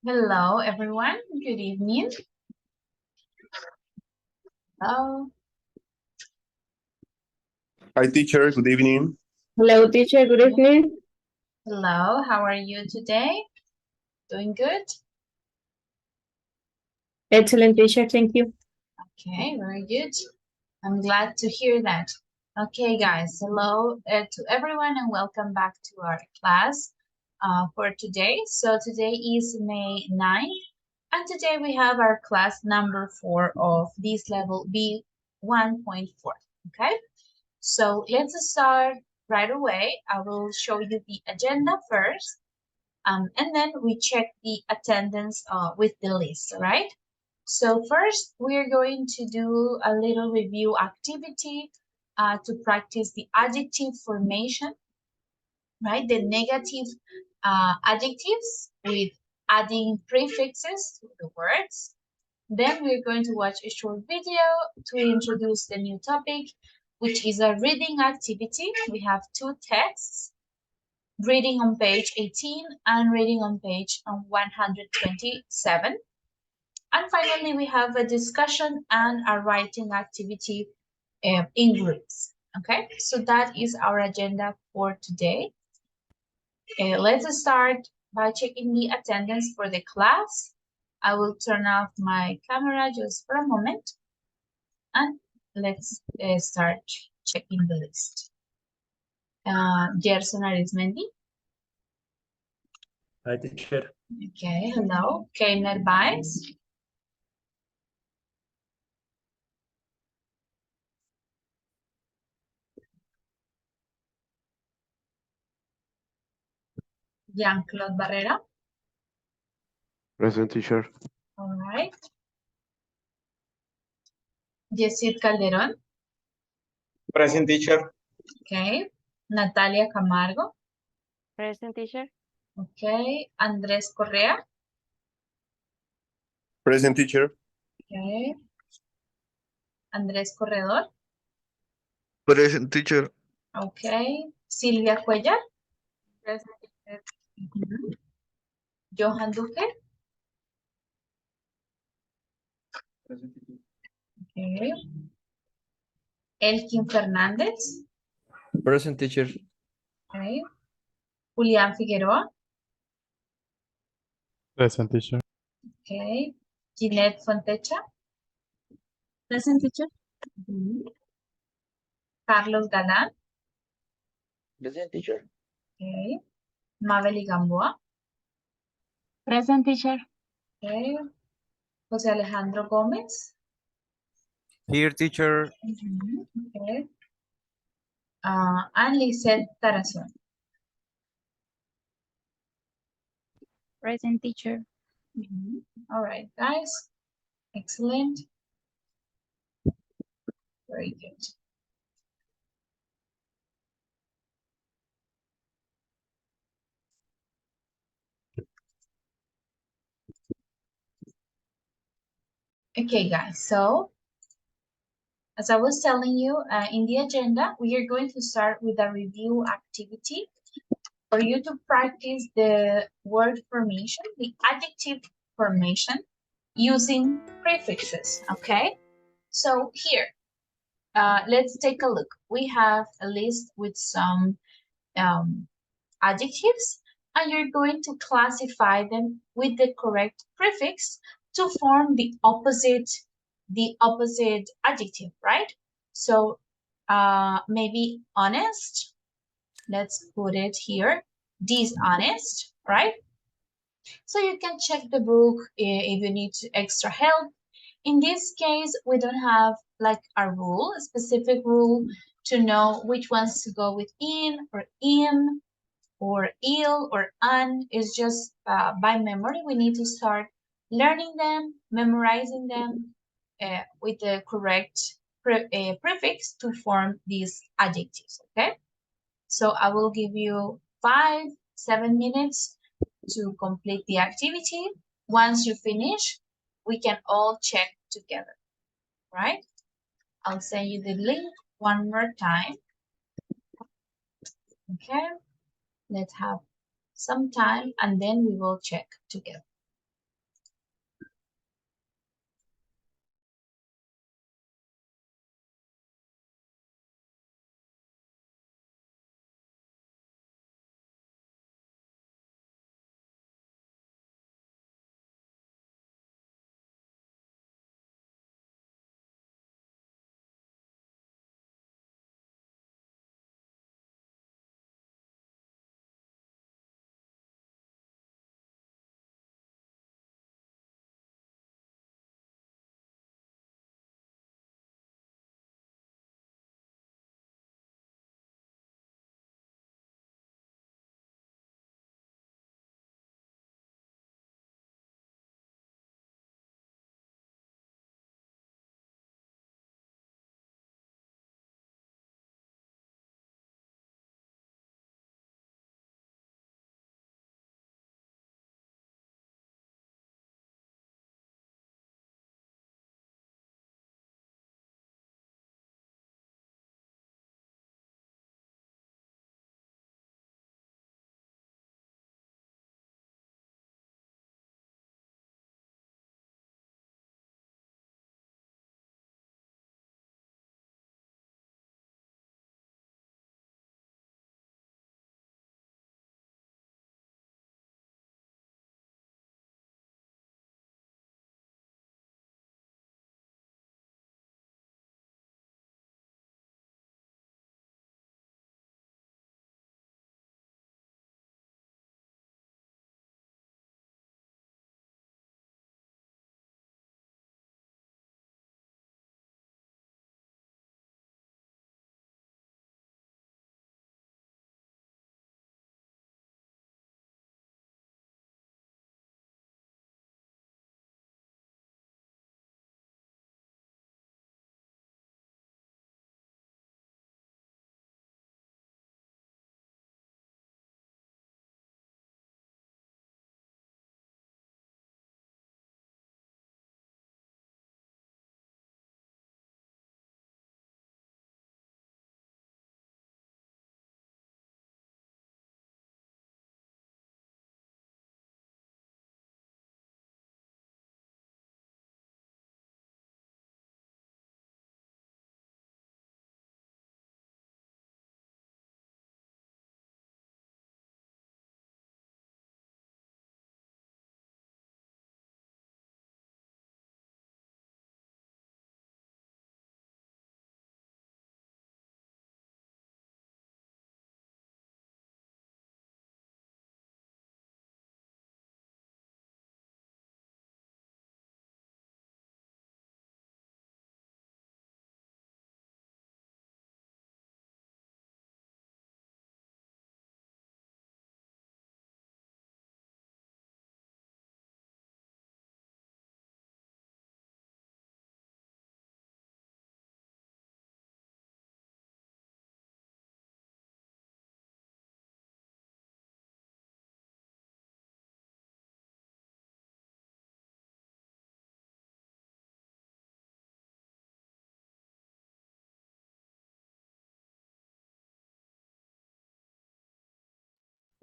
Hello, everyone. Good evening. Hello. Hi, teacher. Good evening. Hello, teacher. Good evening. Hello. How are you today? Doing good? Excellent, teacher. Thank you. Okay, very good. I'm glad to hear that. Okay, guys. Hello to everyone and welcome back to our class for today. So today is May 9th and today we have our class number 4 of this level B1.4. Okay, so let's start right away. I will show you the agenda first. And then we check the attendance with the list, right? So first, we're going to do a little review activity to practice the adjective formation, right? The negative adjectives with adding prefixes to the words. Then we're going to watch a short video to introduce the new topic, which is a reading activity. We have two texts, reading on page 18 and reading on page 127. And finally, we have a discussion and a writing activity in groups. Okay, so that is our agenda for today. Let's start by checking the attendance for the class. I will turn off my camera just for a moment and let's start checking the list. Gerson Arismendi. Hi, teacher. Okay, hello. Keiner Baez. Jean-Claude Barrera. Present, teacher. All right. Yesid Calderón. Present, teacher. Okay. Natalia Camargo. Present, teacher. Okay. Andrés Correa. Present, teacher. Okay. Andrés Corredor. Present, teacher. Okay. Silvia Cuellar. Present, teacher. Johan Duque. Present, teacher. Okay. Elkin Fernández. Present, teacher. Okay. Julián Figueroa. Present, teacher. Okay. Ginette Fontecha. Present, teacher. Carlos Galán. Present, teacher. Okay. Mabel Gamboa. Present, teacher. Okay. José Alejandro Gómez. Here, teacher. Okay. And Lisette Tarazón. Present, teacher. All right, guys. Excellent. Very good. Okay, guys. So, as I was telling you in the agenda, we are going to start with a review activity for you to practice the word formation, the adjective formation using prefixes, okay? So here, let's take a look. We have a list with some adjectives, and you're going to classify them with the correct prefix to form the opposite adjective, right? So maybe honest, let's put it here, dishonest, right? So you can check the book if you need extra help. In this case, we don't have like a rule, a specific rule to know which ones to go with in or ill or un. Is just by memory. We need to start learning them, memorizing them with the correct prefix to form these adjectives, okay? So I will give you 5-7 minutes to complete the activity. Once you finish, we can all check together, right? I'll send you the link one more time. Okay, let's have some time and then we will check together.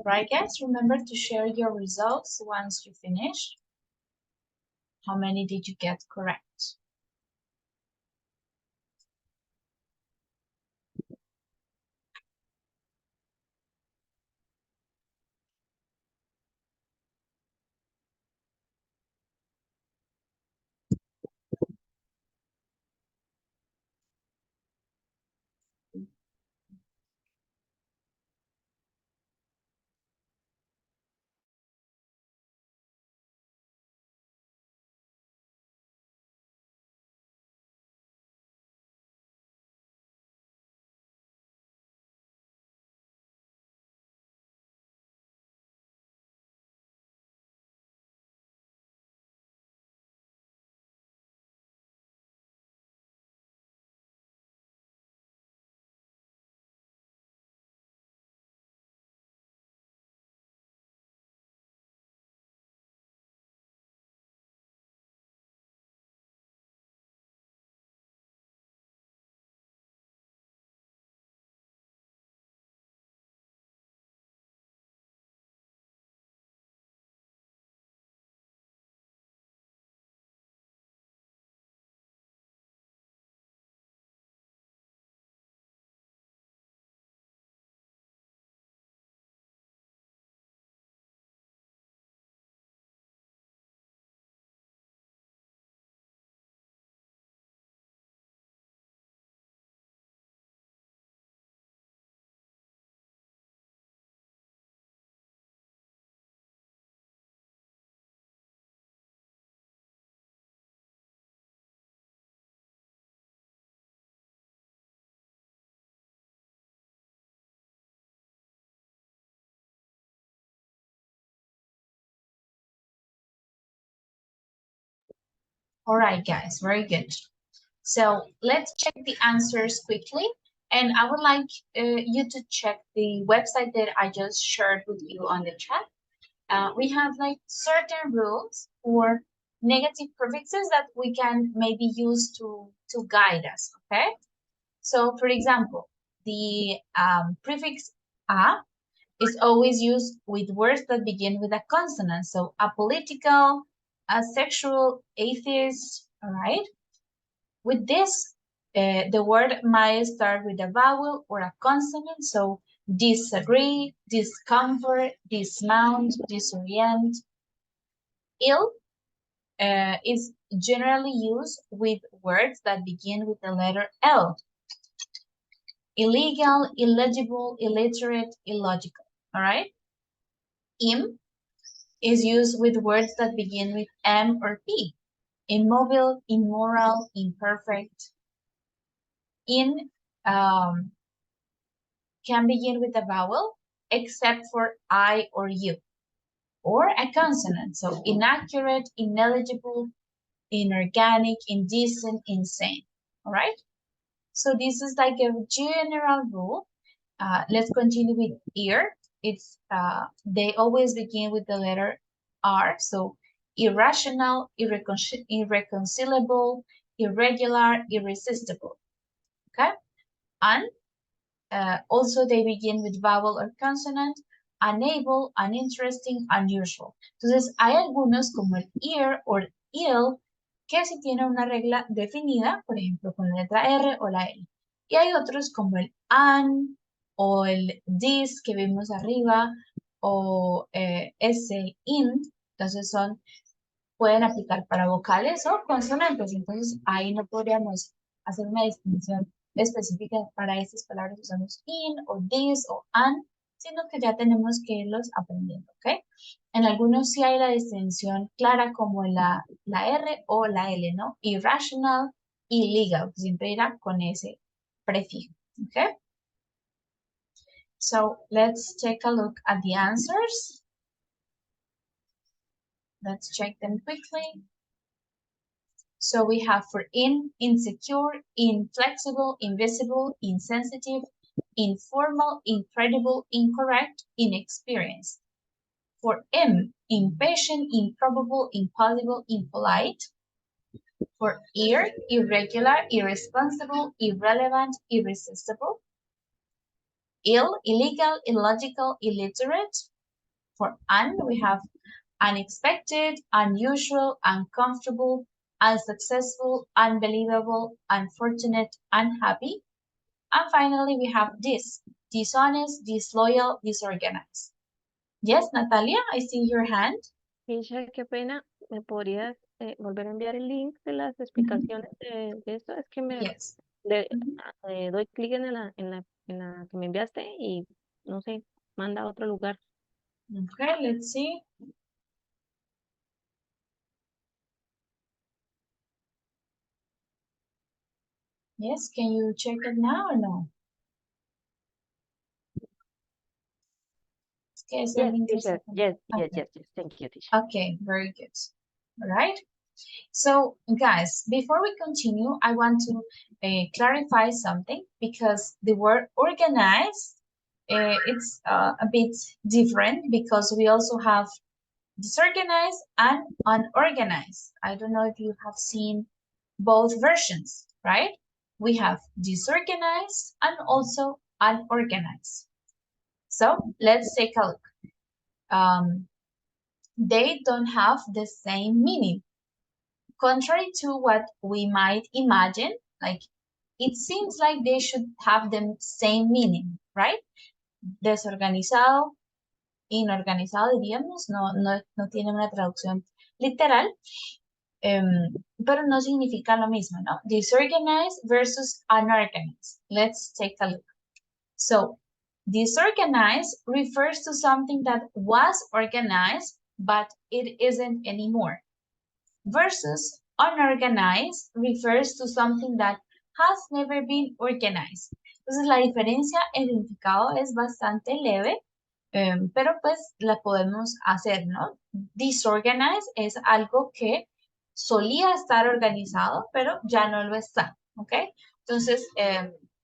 Right, guys? Remember to share your results once you finish. How many did you get correct? All right, guys, very good. So let's check the answers quickly. And I would like you to check the website that I just shared with you on the chat. We have like certain rules for negative prefixes that we can maybe use to guide us, okay? So for example, the prefix a is always used with words that begin with a consonant. So apolitical, asexual, atheist, all right? With this, the word might start with a vowel or a consonant. So disagree, discomfort, dismount, disorient. Ill is generally used with words that begin with the letter L. Illegal, illegible, illiterate, illogical. All right? Im is used with words that begin with M or P. Immobile, immoral, imperfect. In can begin with a vowel except for I or U, or a consonant. So inaccurate, ineligible, inorganic, indecent, insane. All right? So this is like a general rule. Let's continue with ear. It's they always begin with the letter R. So irrational, irreconcilable, irregular, irresistible. Okay? And also they begin with vowel or consonant, unable, uninteresting, unusual. Entonces hay algunos como el ear o ill que sí tienen una regla definida, por ejemplo con la letra R o la L. Y hay otros como el an o el this que vimos arriba o ese in. Entonces pueden aplicar para vocales o consonantes. Entonces ahí no podríamos hacer una distinción específica para estas palabras. Usamos in o this o an, sino que ya tenemos que irlos aprendiendo, ¿ok? En algunos sí hay la distinción clara como la R o la L, ¿no? Irrational, illegal, que siempre irá con ese prefijo, ¿ok? So let's take a look at the answers. Let's check them quickly. So we have for insecure, inflexible, invisible, insensitive, informal, incredible, incorrect, inexperienced. For impatient, improbable, impossible, impolite. For irregular, irresponsible, irrelevant, irresistible. ill, illegal, illogical, illiterate. For un, we have unexpected, unusual, uncomfortable, unsuccessful, unbelievable, unfortunate, unhappy. And finally, we have dishonest, disloyal, disorganized. Yes, Natalia, I see your hand. Teacher, qué pena. ¿Me podrías volver a enviar el link de las explicaciones de esto? Es que Yes. doy clic en la que me enviaste y no sé, manda a otro lugar. Okay, let's see. Yes, can you check it now or no? Okay, Yes, sending your teacher. second. Yes, yes, Okay. yes, yes. Thank you, teacher. Okay, very good. All right. So, guys, before we continue, I want to clarify something because the word organized, it's a bit different because we also have disorganized and unorganized. I don't know if you have seen both versions, right? We have disorganized and also unorganized. So let's take a look. They don't have the same meaning. Contrary to what we might imagine, like it seems like they should have the same meaning, right? Desorganizado, inorganizado diríamos, no tiene una traducción literal, pero no significa lo mismo, ¿no? Disorganized versus unorganized. Let's take a look. So, disorganized refers to something that was organized, but it isn't anymore. Versus unorganized refers to something that has never been organized. Entonces, la diferencia en significado es bastante leve, pero pues la podemos hacer, ¿no? Disorganized es algo que solía estar organizado, pero ya no lo está, ¿ok? Entonces,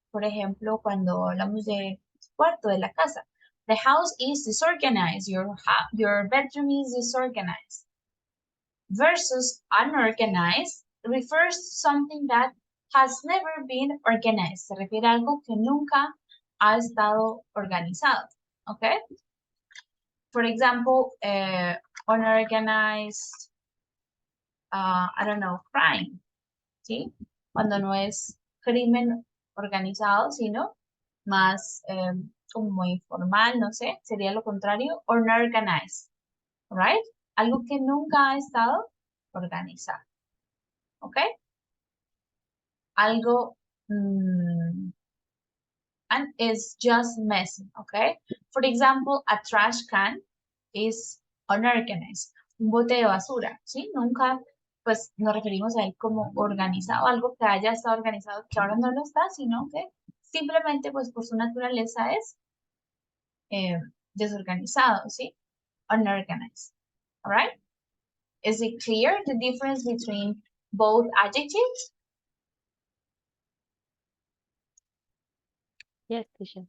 por ejemplo, cuando hablamos de cuarto de la casa, the house is disorganized, your bedroom is disorganized. Versus unorganized refers to something that has never been organized. Se refiere a algo que nunca ha estado organizado, ¿ok? For example, unorganized, I don't know, crime, ¿sí? Cuando no es crimen organizado, sino más como informal, no sé, sería lo contrario, unorganized, right? Algo que nunca ha estado organizado, ¿ok? Algo and is just messy, okay? For example, a trash can is unorganized. Un bote de basura, ¿sí? Nunca, pues, nos referimos a él como organizado, algo que haya estado organizado, que ahora no lo está, sino que simplemente, pues, por su naturaleza es desorganizado, ¿sí? Unorganized, all right? Is it clear the difference between both adjectives? Yes, teacher.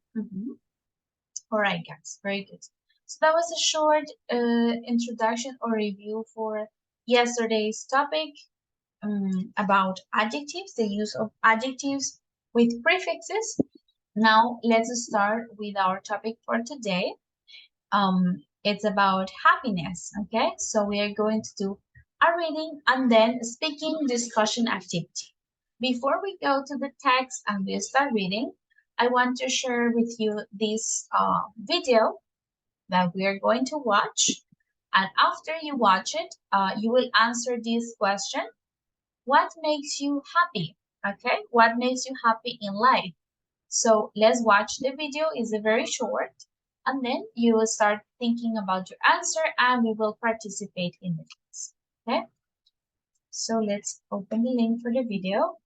All right, guys, very good. So that was a short introduction or review for yesterday's topic about adjectives, the use of adjectives with prefixes. Now let's start with our topic for today. It's about happiness, okay? So we are going to do a reading and then speaking discussion activity. Before we go to the text and we start reading, I want to share with you this video that we are going to watch. And after you watch it, you will answer this question. What makes you happy? Okay, what makes you happy in life? So let's watch the video. It's very short. And then you will start thinking about your answer and we will participate in the quiz. Okay? So let's open the link for the video.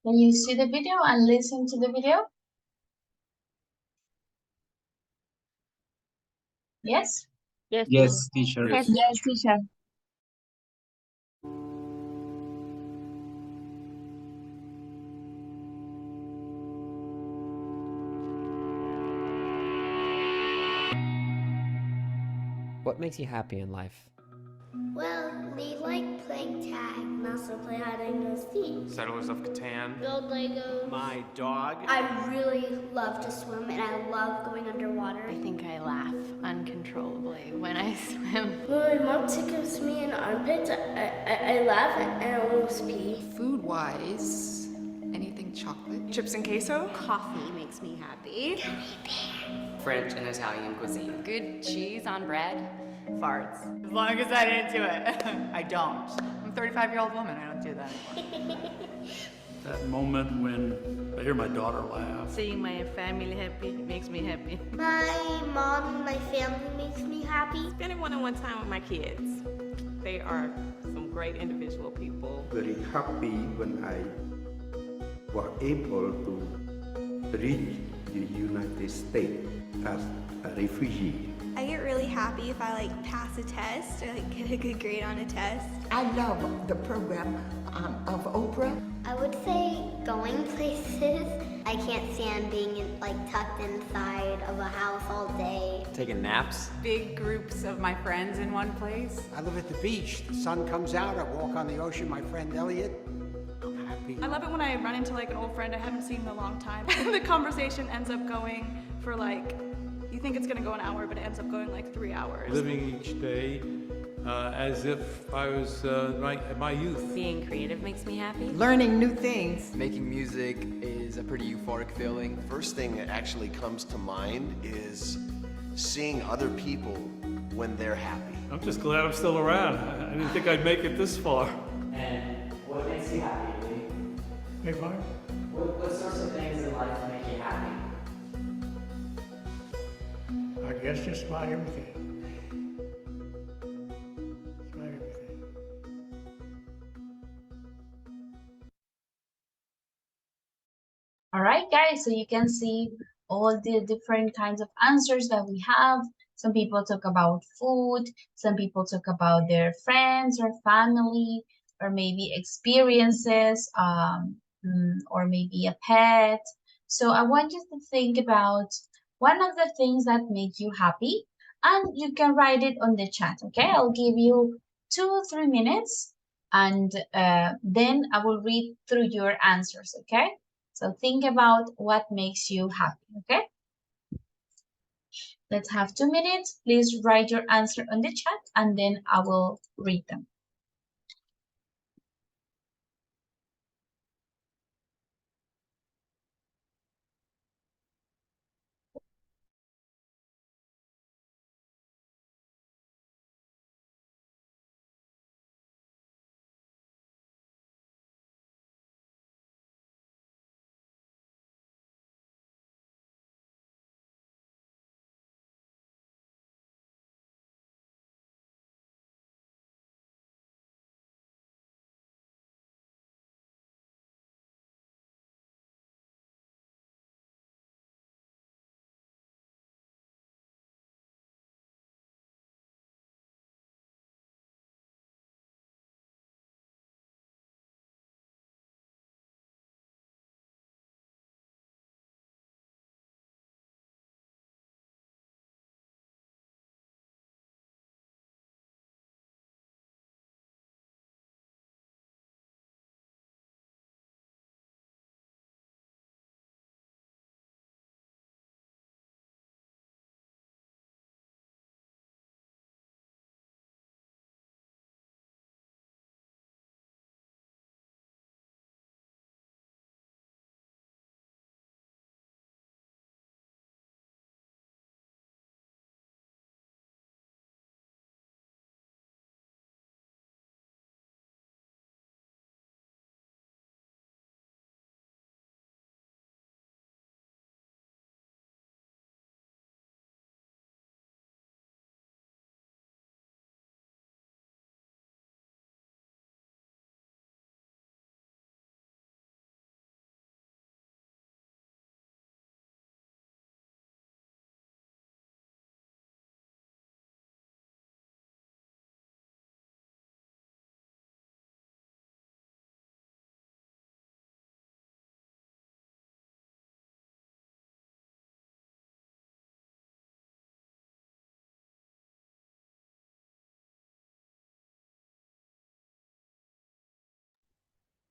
Can you see the video and listen to the video? Yes? Yes, teacher. Yes, teacher. Yes. Yes, teacher. What makes you happy in life? Well, we like playing tag and also play hide and go seek. Settlers of Catan. Build Legos. My dog. I really love to swim and I love going underwater. I think I laugh uncontrollably when I swim. When my mom tickles me in the armpits, I laugh and I almost pee. Food-wise, anything chocolate. Chips and queso? Coffee makes me happy. French and Italian cuisine. Good cheese on bread? Farts. As long as I didn't do it. I don't. I'm a 35-year-old woman. I don't do that anymore. That moment when I hear my daughter laugh. Seeing my family happy makes me happy. My mom and my family makes me happy. Spending one-on-one time with my kids. They are some great individual people. Very happy when I was able to reach the United States as a refugee. I get really happy if I pass a test or get a good grade on a test. I love the program of Oprah. I would say going places. I can't stand being tucked inside of a house all day. Taking naps. Big groups of my friends in one place. I live at the beach. The sun comes out. I walk on the ocean. My friend Elliot. I'm happy. I love it when I run into an old friend I haven't seen in a long time. The conversation ends up going for you think it's gonna go an hour, but it ends up going 3 hours. Living each day as if I was my youth. Being creative makes me happy. Learning new things. Making music is a pretty euphoric feeling. First thing that actually comes to mind is seeing other people when they're happy. I'm just glad I'm still around. I didn't think I'd make it this far. And what makes you happy, Lee? Hey, Mark. What sorts of things in life make you happy? I guess just about everything. Just about everything. All right, guys, so you can see all the different kinds of answers that we have. Some people talk about food, some people talk about their friends or family, or maybe experiences, or maybe a pet. So I want you to think about one of the things that make you happy, and you can write it on the chat, okay? I'll give you 2 or 3 minutes, and then I will read through your answers, okay? So think about what makes you happy, okay? Let's have 2 minutes. Please write your answer on the chat, and then I will read them.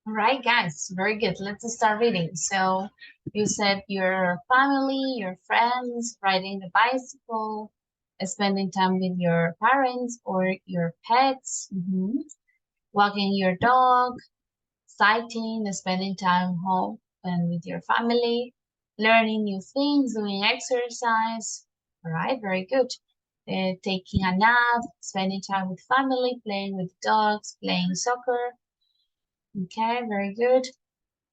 All right, guys, very good. Let's start reading. So you said your family, your friends, riding the bicycle, spending time with your parents or your pets, walking your dog, cycling, spending time home and with your family, learning new things, doing exercise. All right, very good. Taking a nap, spending time with family, playing with dogs, playing soccer. Okay, very good.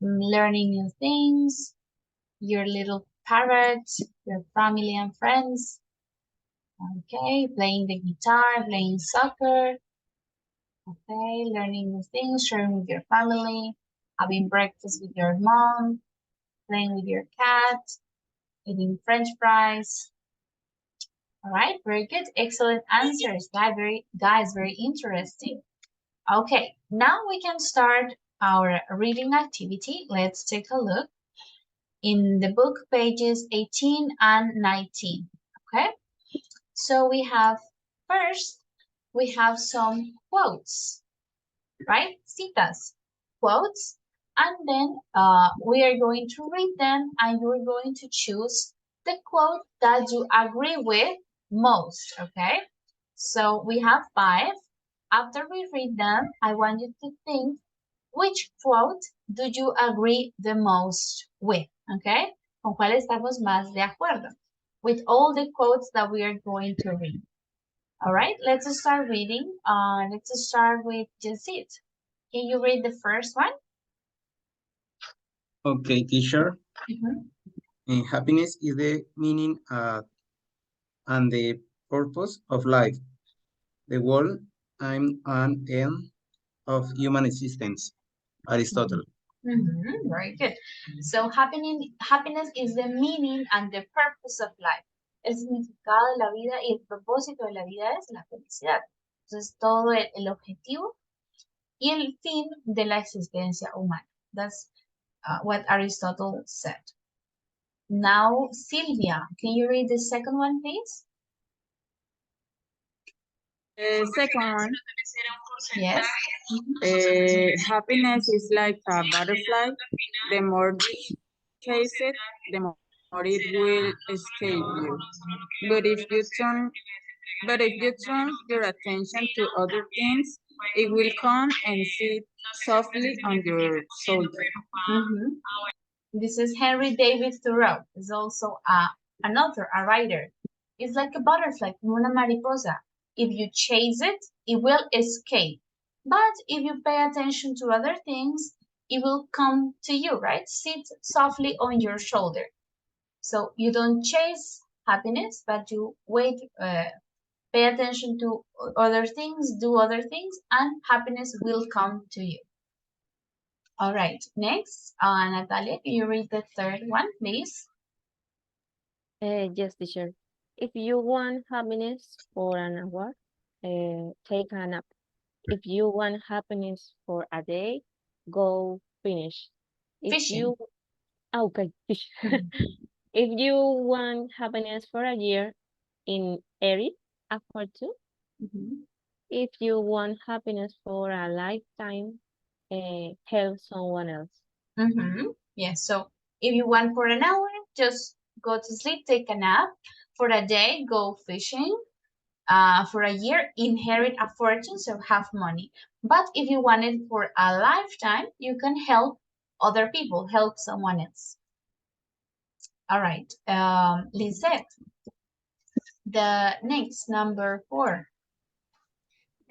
Learning new things, your little parrot, your family and friends. Okay, playing the guitar, playing soccer. Okay, learning new things, sharing with your family, having breakfast with your mom, playing with your cat, eating French fries. All right, very good. Excellent answers. Guys, very interesting. Okay, now we can start our reading activity. Let's take a look in the book pages 18 and 19. Okay, so first, we have some quotes, right? Citas, quotes, and then we are going to read them and you're going to choose the quote that you agree with most, okay? So we have 5. After we read them, I want you to think which quote do you agree the most with, okay? ¿Con cuál estamos más de acuerdo? With all the quotes that we are going to read. All right, let's start reading. Let's start with Jacit. Can you read the first one? Okay, teacher. Happiness is the meaning and the purpose of life. The world aim and end of human existence. Aristotle. Very good. So happiness is the meaning and the purpose of life. El significado de la vida y el propósito de la vida es la felicidad. Entonces, todo el objetivo y el fin de la existencia humana. That's what Aristotle said. Now, Silvia, can you read the second one, please? The second one. Yes. Happiness is like a butterfly. The more you chase it, the more it will escape you. But if you turn your attention to other things, it will come and sit softly on your shoulder. This is Henry David Thoreau. He's also an author, a writer. It's like a butterfly, como una mariposa. If you chase it, it will escape. But if you pay attention to other things, it will come to you, right? Sit softly on your shoulder. So you don't chase happiness, but you pay attention to other things, do other things, and happiness will come to you. All right, next, Natalia, can you read the third one, please? Yes, teacher. If you want happiness for an hour, take a nap. If you want happiness for a day, go finish. Fishing. Okay, fish. If you want happiness for a year, inherit a fortune. If you want happiness for a lifetime, help someone else. Yes, so if you want for an hour, just go to sleep, take a nap. For a day, go fishing. For a year, inherit a fortune, so have money. But if you want it for a lifetime, you can help other people, help someone else. All right, Lisette, the next, number 4.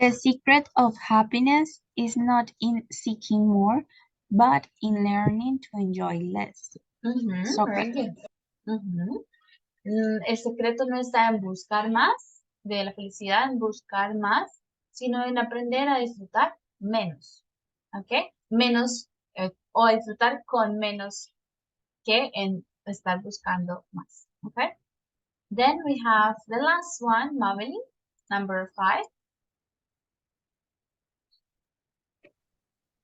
The secret of happiness is not in seeking more, but in learning to enjoy less. Very good. El secreto no está en buscar más, de la felicidad en buscar más, sino en aprender a disfrutar menos. ¿Ok? Menos o disfrutar con menos que en estar buscando más. ¿Ok? Then we have the last one, Mabeline, number 5.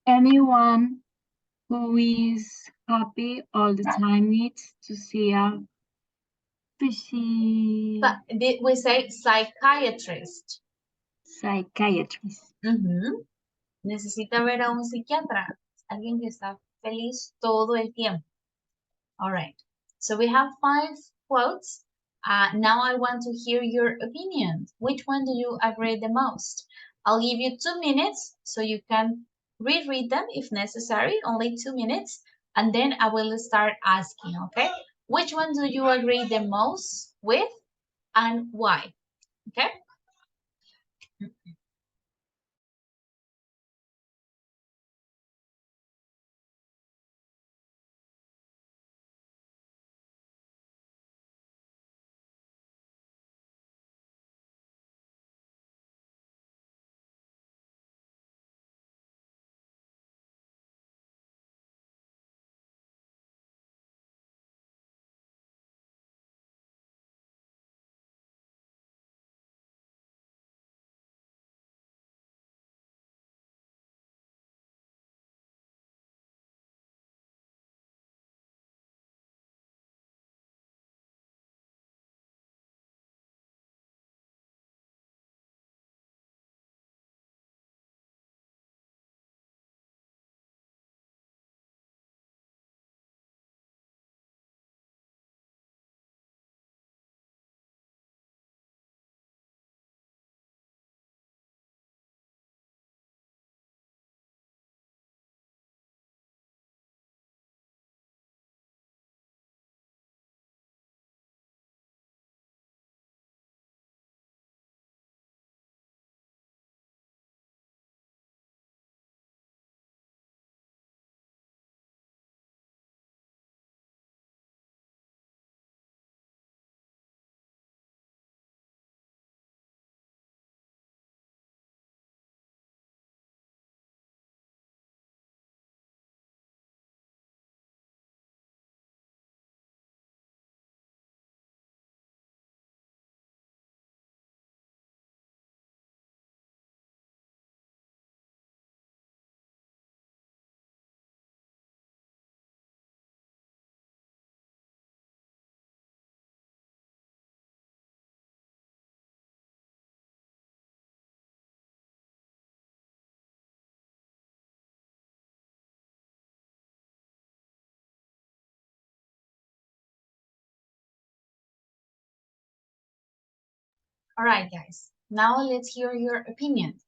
Anyone who is happy all the time needs to see a We say psychiatrist. Psychiatrist. Necesita ver a un psiquiatra. Alguien que está feliz todo el tiempo. All right. So we have 5 quotes. Now I want to hear your opinion. Which one do you agree the most? I'll give you 2 minutes so you can reread them if necessary, only 2 minutes, and then I will start asking, okay? Which one do you agree the most with and why? Okay? All right, guys. Now let's hear your opinion.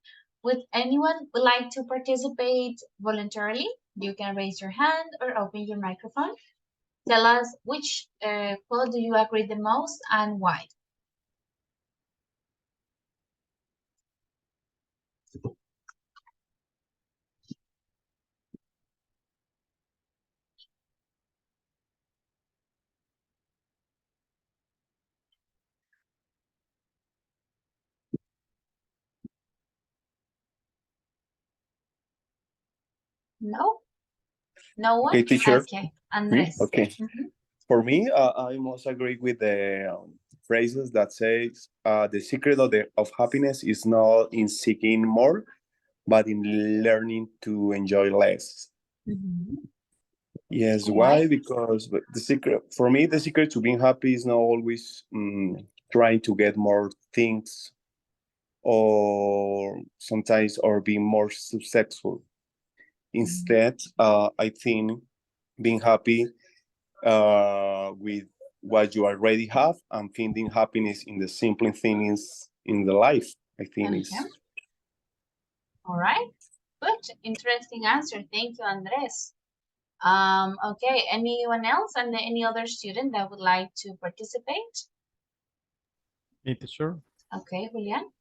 Would anyone would like to participate voluntarily? You can raise your hand or open your microphone. Tell us which quote do you agree the most and why. No? No one? Okay, teacher. Okay, Me? Andres. Okay. Mhm. For me, I must agree with the phrases that says the secret of happiness is not in seeking more, but in learning to enjoy less. Mhm. Yes, Why? why? Because the secret for me, the secret to being happy is not always trying to get more things or sometimes or being more successful. Instead, I think being happy with what you already have and finding happiness in the simple things in the life. I think Okay. is All right. Good. Interesting answer. Thank you, Andres. Okay, anyone else and any other student that would like to participate? Hey, teacher. Okay, Julian.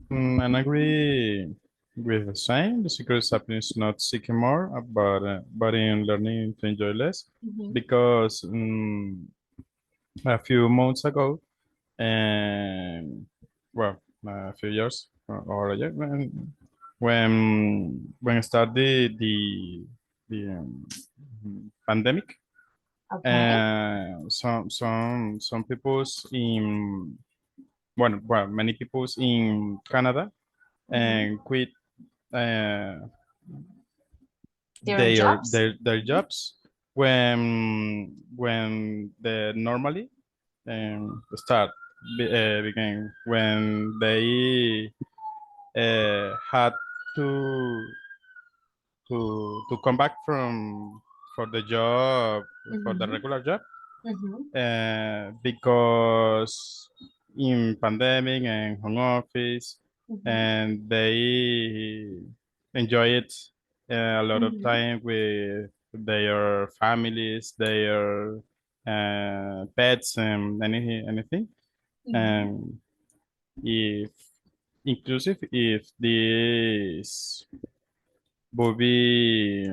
And I agree with the same. The secret is happiness, not seeking more, but in learning to enjoy less. Mhm. Because a few months ago, and well, a few years or a year, when started the pandemic, Okay. some people's in well, many people's in Canada and quit uh, Their jobs? their jobs when the normally start began when they had to to come back from for the job for the regular job because in pandemic and home office and they enjoy it a lot of time with their families, their pets and anything. And if inclusive if this would be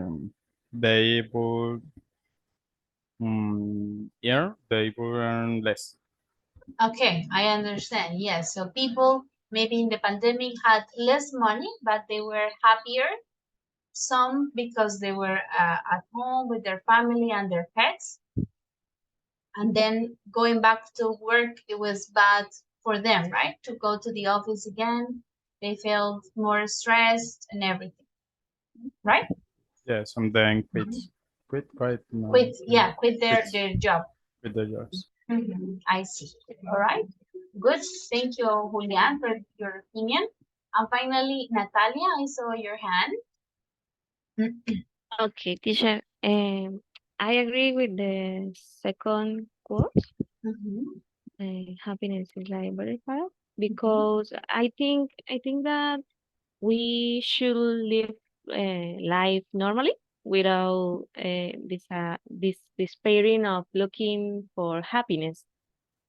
they would they would earn less. Okay, I understand. Yes, so people maybe in the pandemic had less money, but they were happier. Some because they were at home with their family and their pets. And then going back to work, it was bad for them, right? To go to the office again. They felt more stressed and everything, right? Yes, and then quit, right? No, Quit, yeah, quit their job. Quit their jobs. I see. All right. Good. Thank you, Julian, for your opinion. And finally, Natalia, I saw your hand. Okay, teacher. I agree with the second quote. Happiness is like very hard because I think that we should live life normally without this despairing of looking for happiness,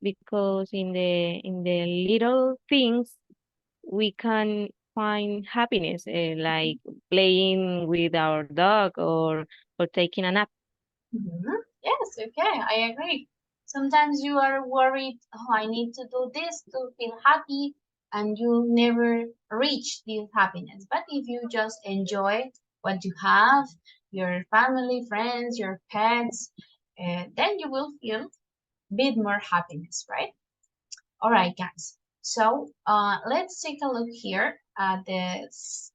because in the little things we can find happiness, like playing with our dog or taking a nap. Yes, okay, I agree. Sometimes you are worried, oh, I need to do this to feel happy, and you never reach this happiness. But if you just enjoy what you have, your family, friends, your pets, then you will feel a bit more happiness, right? All right, guys. So let's take a look here at the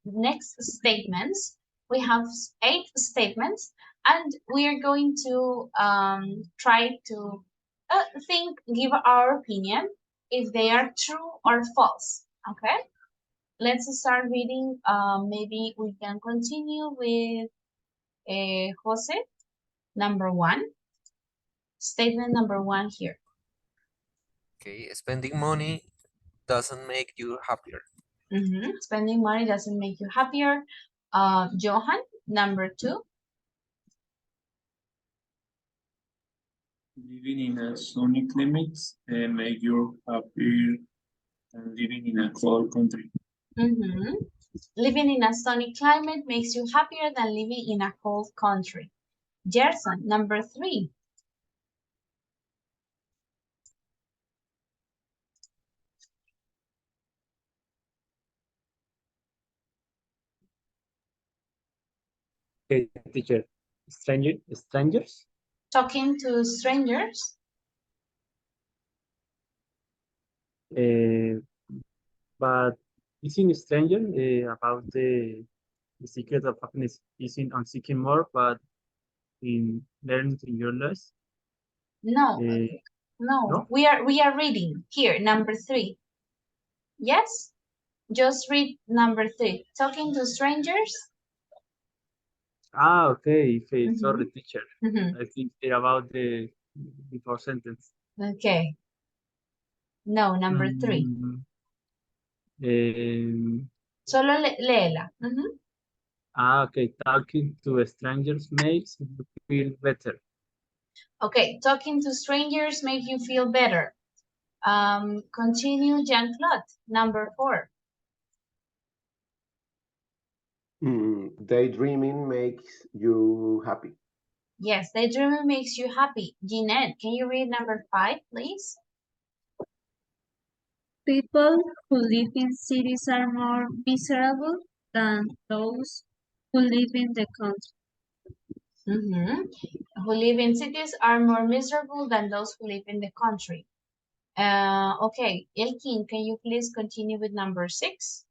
next statements. We have 8 statements, and we are going to try to give our opinion if they are true or false. Okay, let's start reading. Maybe we can continue with Jose, number 1. Statement number 1 here. Okay, spending money doesn't make you happier. Spending money doesn't make you happier. Johan, number 2. Living in a sunny climate make you happier than living in a cold country. Living in a sunny climate makes you happier than living in a cold country. Gerson, number 3. Okay, teacher. Strangers? Talking to strangers. But isn't stranger about the secret of happiness isn't on seeking more, but in learning to enjoy less? No, no. We are reading here, number 3. Yes, just read number 3. Talking to strangers. Okay. Sorry, teacher. I think it's about the before sentence. Okay. No, number 3. Solo léela. Okay. Talking to strangers makes you feel better. Okay, talking to strangers make you feel better. Continue, Jean-Claude, number 4. Daydreaming makes you happy. Yes, daydreaming makes you happy. Jeanette, can you read number 5, please? People who live in cities are more miserable than those who live in the country. Who live in cities are more miserable than those who live in the country. Okay, Elkin, can you please continue with number 6?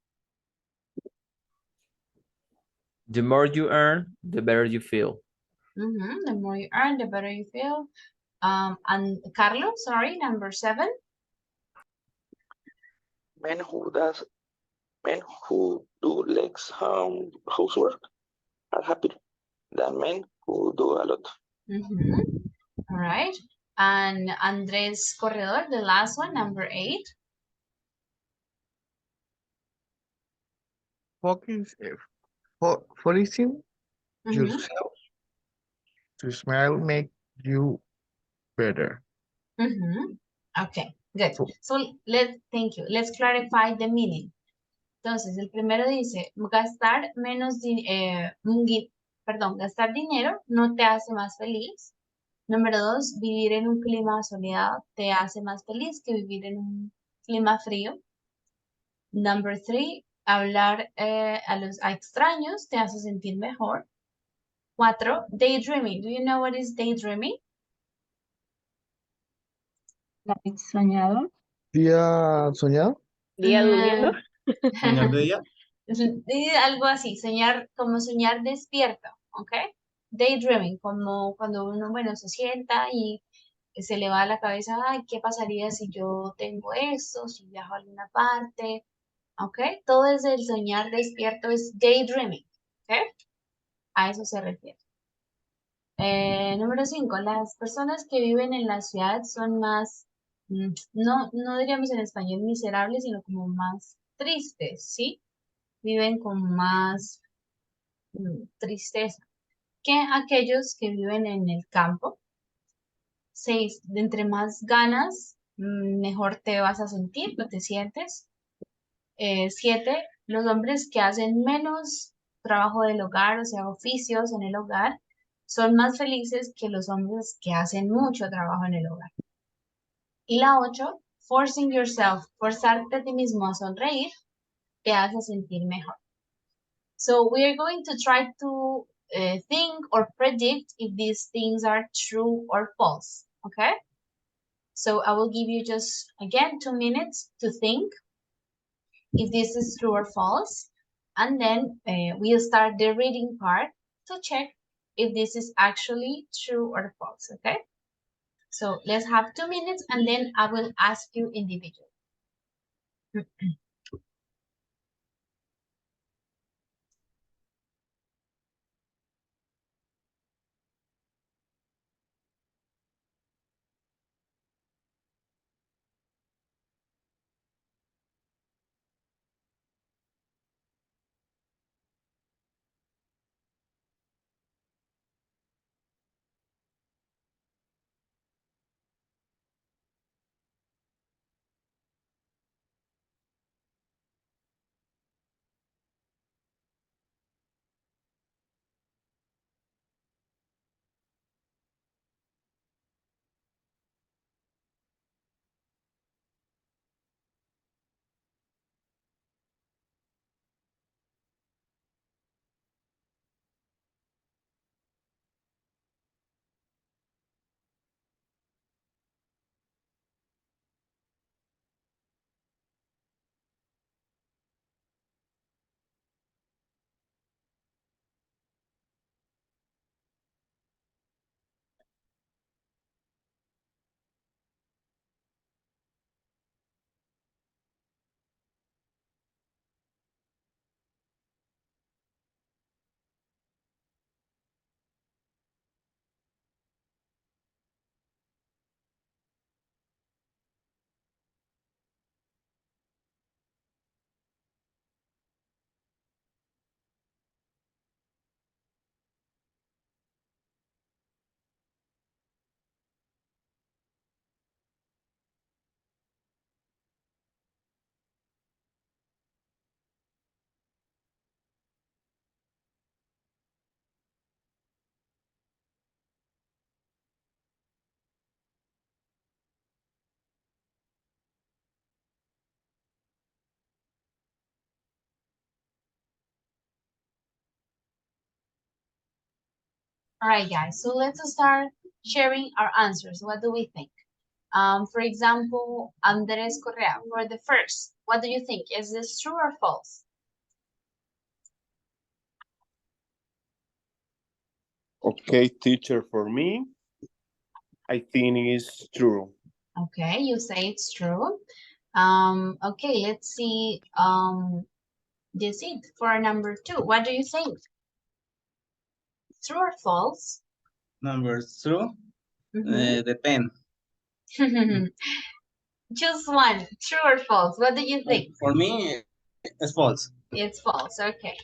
The more you earn, the better you feel. The more you earn, the better you feel. And Carlos, sorry, number 7. Men who do less housework are happier than men who do a lot. All right. And Andres Corredor, the last one, number 8. Focus, focusing yourself to smile make you better. Okay, good. So thank you. Let's clarify the meaning. Entonces, el primero dice, gastar gastar dinero no te hace más feliz. Número 2, vivir en un clima soleado te hace más feliz que vivir en un clima frío. Number 3, hablar a extraños te hace sentir mejor. 4, daydreaming. Do you know what is daydreaming? Like soñado. ¿Día soñado? ¿Día durmiendo? ¿Soñar de día? Algo así, soñar, como soñar despierto, ¿ok? Daydreaming, como cuando uno, bueno, se sienta y se le va a la cabeza, ay, ¿qué pasaría si yo tengo esto, si viajo a alguna parte? ¿Ok? Todo es el soñar despierto, es daydreaming, ¿ok? A eso se refiere. Número 5, las personas que viven en la ciudad son más, no diríamos en español miserables, sino como más tristes, ¿sí? Viven con más tristeza que aquellos que viven en el campo. 6, de entre más ganas, mejor te vas a sentir, no te sientes. 7, los hombres que hacen menos trabajo del hogar, o sea, oficios en el hogar, son más felices que los hombres que hacen mucho trabajo en el hogar. Y la 8, forcing yourself, forzarte a ti mismo a sonreír, te hace sentir mejor. So we are going to try to think or predict if these things are true or false, okay? So I will give you just, again, 2 minutes to think if this is true or false. And then we'll start the reading part to check if this is actually true or false, okay? So let's have 2 minutes and then I will ask you individually. All right, guys, so let's start sharing our answers. What do we think? For example, Andres Correa, for the first, what do you think? Is this true or false? Okay, teacher, for me, I think it's true. Okay, you say it's true. Okay, let's see. This it for number 2. What do you think? True or false? Number two, Mhm. the pen. Choose one. True or false? What do you think? For me, it's false. It's false. Okay.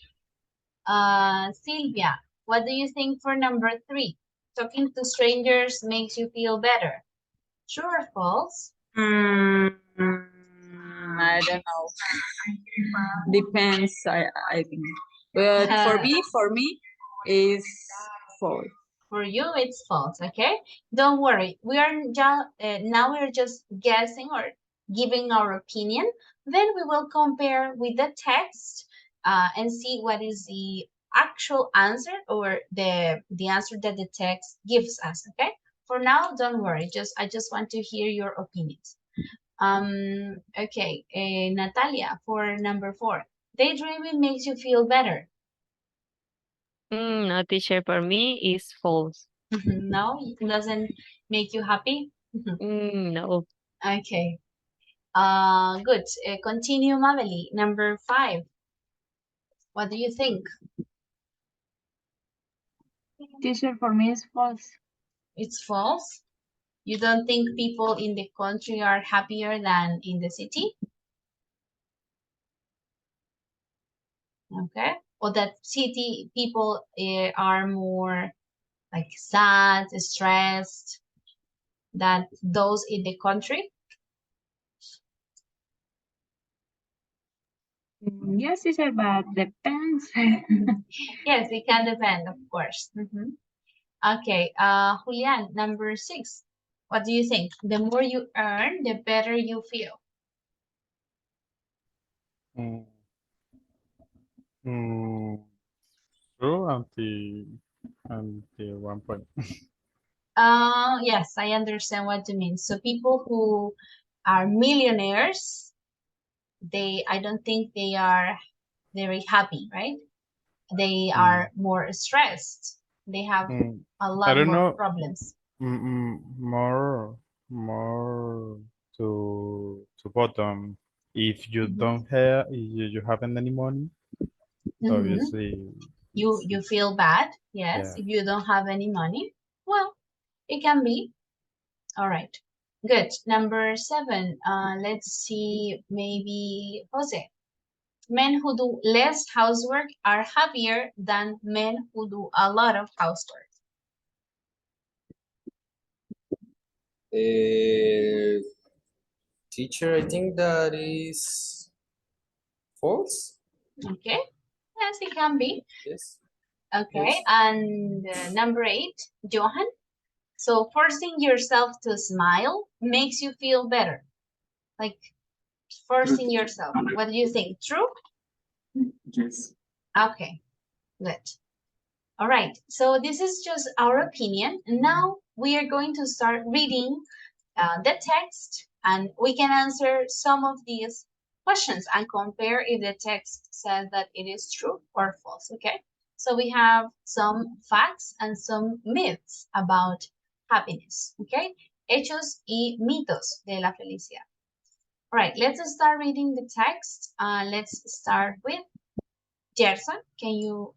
Sylvia, what do you think for number 3? Talking to strangers makes you feel better. True or false? I don't know. Depends, I think. But for me, is false. For you, it's false. Okay. Don't worry. We are just now we're just guessing or giving our opinion. Then we will compare with the text and see what is the actual answer or the answer that the text gives us. Okay. For now, don't worry. I just want to hear your opinions. Okay, Natalia, for number 4. Daydreaming makes you feel better. No, teacher, for me is false. No, it doesn't make you happy? No. Okay. Good. Continue, Maveli. Number 5. What do you think? Teacher, for me is false. It's false? You don't think people in the country are happier than in the city? Okay. Or that city people are more like sad, stressed than those in the country? Yes, teacher, but depends. Yes, it can depend, of course. Okay, Julian, number 6. What do you think? The more you earn, the better you feel. Mm, mm, true until one point. Yes, I understand what you mean. So people who are millionaires, I don't think they are very happy, right? They are more stressed. They have a I lot don't more know. problems. More to bottom. If you don't have, you haven't any money, obviously. You feel bad, yes, Yeah. if you don't have any money. Well, it can be. All right. Good. Number 7. Let's see, maybe Jose. Men who do less housework are happier than men who do a lot of housework. Teacher, I think that is false. Okay. Yes, it can be. Yes. Okay. Yes. And number 8, Johan. So forcing yourself to smile makes you feel better. Like forcing yourself. What do you think? True? Yes. Okay. Good. All right. So this is just our opinion. Now we are going to start reading the text, and we can answer some of these questions and compare if the text says that it is true or false. Okay. So we have some facts and some myths about happiness. Okay. Hechos y mitos de la felicidad. All right. Let's start reading the text. Let's start with Gerson, can you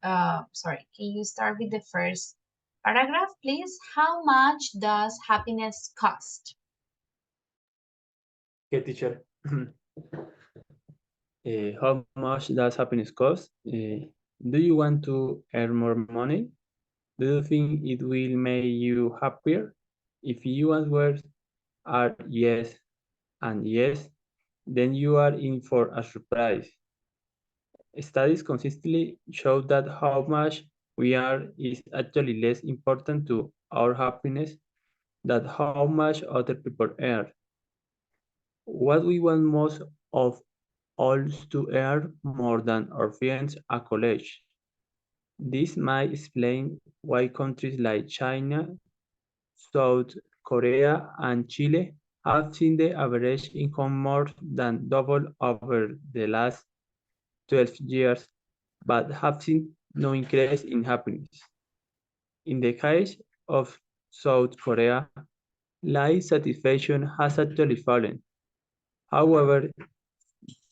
start with the first paragraph, please? How much does happiness cost? Okay, teacher. How much does happiness cost? Do you want to earn more money? Do you think it will make you happier? If you answers are yes and yes, then you are in for a surprise. Studies consistently show that how much we are is actually less important to our happiness than how much other people earn. What we want most of all is to earn more than our friends college. This might explain why countries like China, South Korea, and Chile have seen the average income more than double over the last 12 years, but have seen no increase in happiness. In the case of South Korea, life satisfaction has actually fallen. However,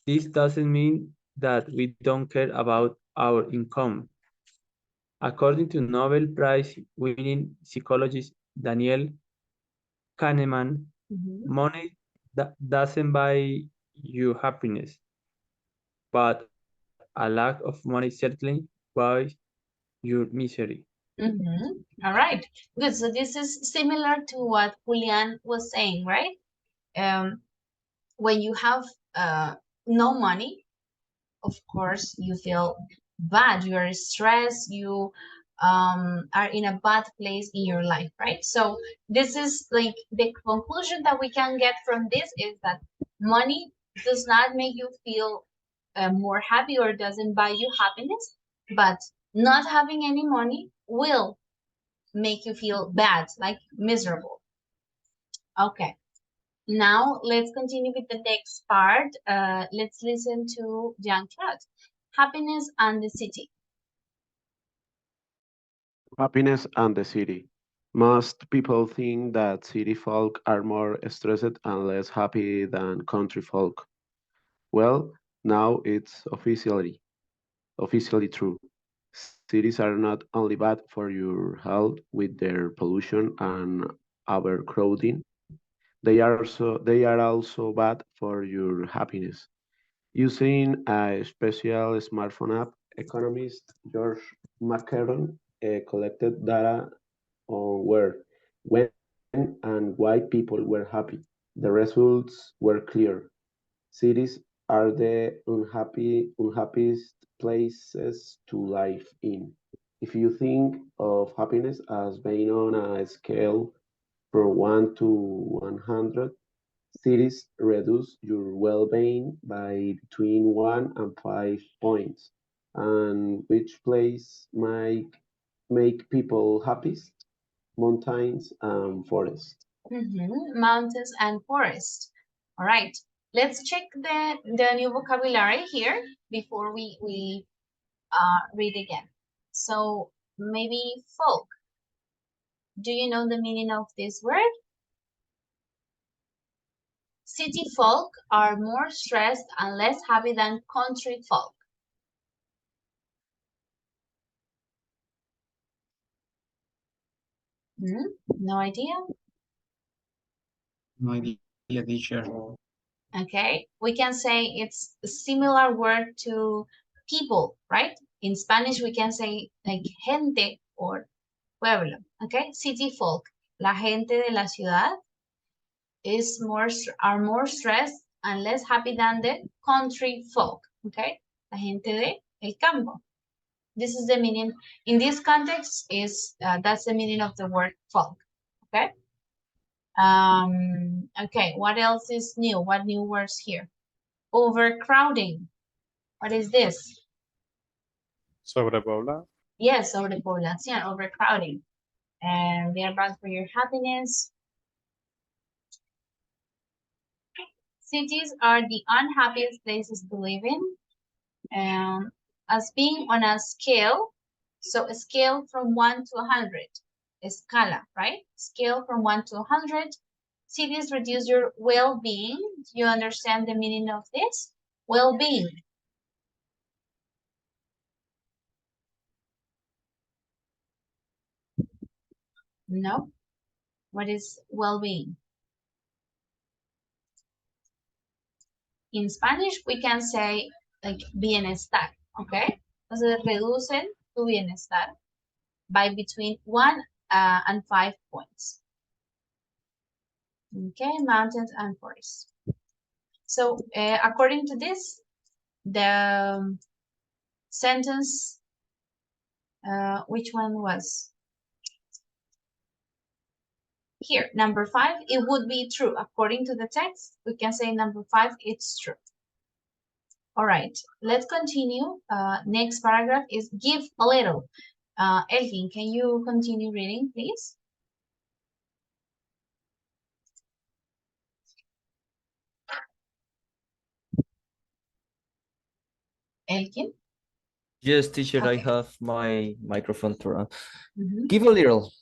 this doesn't mean that we don't care about our income. According to Nobel Prize-winning psychologist Daniel Kahneman, money doesn't buy you happiness, but a lack of money certainly buys your misery. All right, good. So this is similar to what Julian was saying, right? When you have no money, of course, you feel bad. You are stressed. You are in a bad place in your life, right? So this is like the conclusion that we can get from this is that money does not make you feel more happy or doesn't buy you happiness, but not having any money will make you feel bad, like miserable. Okay. Now let's continue with the next part. Let's listen to Jean-Claude. Happiness and the city. Happiness and the city. Most people think that city folk are more stressed and less happy than country folk. Well, now it's officially true. Cities are not only bad for your health with their pollution and overcrowding, they are also bad for your happiness. Using a special smartphone app, economist George McCarron collected data on when, and why people were happy. The results were clear. Cities are the unhappiest places to live in. If you think of happiness as being on a scale from 1 to 100, cities reduce your well-being by between 1 and 5 points. And which place might make people happiest? Mountains and forests. Mountains and forest. All right. Let's check the new vocabulary here before we read again. So maybe folk. Do you know the meaning of this word? City folk are more stressed and less happy than country folk. No idea? No idea, teacher. Okay, we can say it's a similar word to people, right? In Spanish, we can say like gente or pueblo, okay? City folk, la gente de la ciudad are more stressed and less happy than the country folk, okay? La gente de el campo. This is the meaning, in this context, that's the meaning of the word folk, okay? Okay, what else is new? What new words here? Overcrowding. What is this? Sobrepoblar. Yes, sobrepoblación, overcrowding. And they are bad for your happiness. Cities are the unhappiest places to live in. As being on a scale, so a scale from 1 to 100, escala, right? Scale from 1 to 100. Cities reduce your well-being. Do you understand the meaning of this? Well-being. No? What is well-being? In Spanish, we can say like bienestar, okay? Entonces reducen tu bienestar by between 1 and 5 points. Okay, mountains and forests. So according to this, the sentence, which one was? Here, number 5, it would be true. According to the text, we can say number 5, it's true. All right, let's continue. Next paragraph is give a little. Elgin, can you continue reading, please? Elgin? Yes, teacher, I Okay. have my microphone turned on. Mhm. Give a little.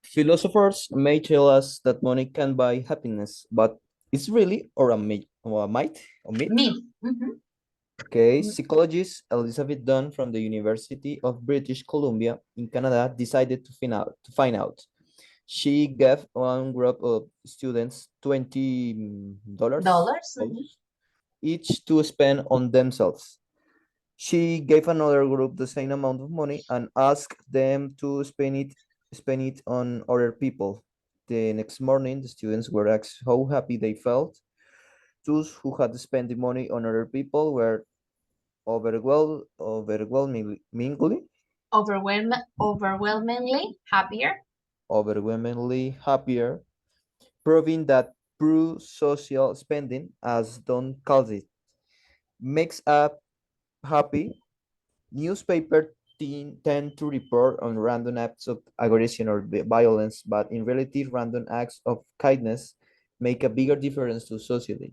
Philosophers may tell us that money can buy happiness, but it's really or a myth or a myth or myth? Me. Mhm. Okay, psychologist Elizabeth Dunn from the University of British Columbia in Canada decided to find out. She gave one group of students $20 each to spend on themselves. She gave another group the same amount of money and asked them to spend it on other people. The next morning, the students were asked how happy they felt. Those who had spent the money on other people were overwhelmingly happier. Overwhelmingly happier, proving that pro-social spending, as Don calls it, makes up happy. Newspaper tend to report on random acts of aggression or violence, but in reality, random acts of kindness make a bigger difference to society.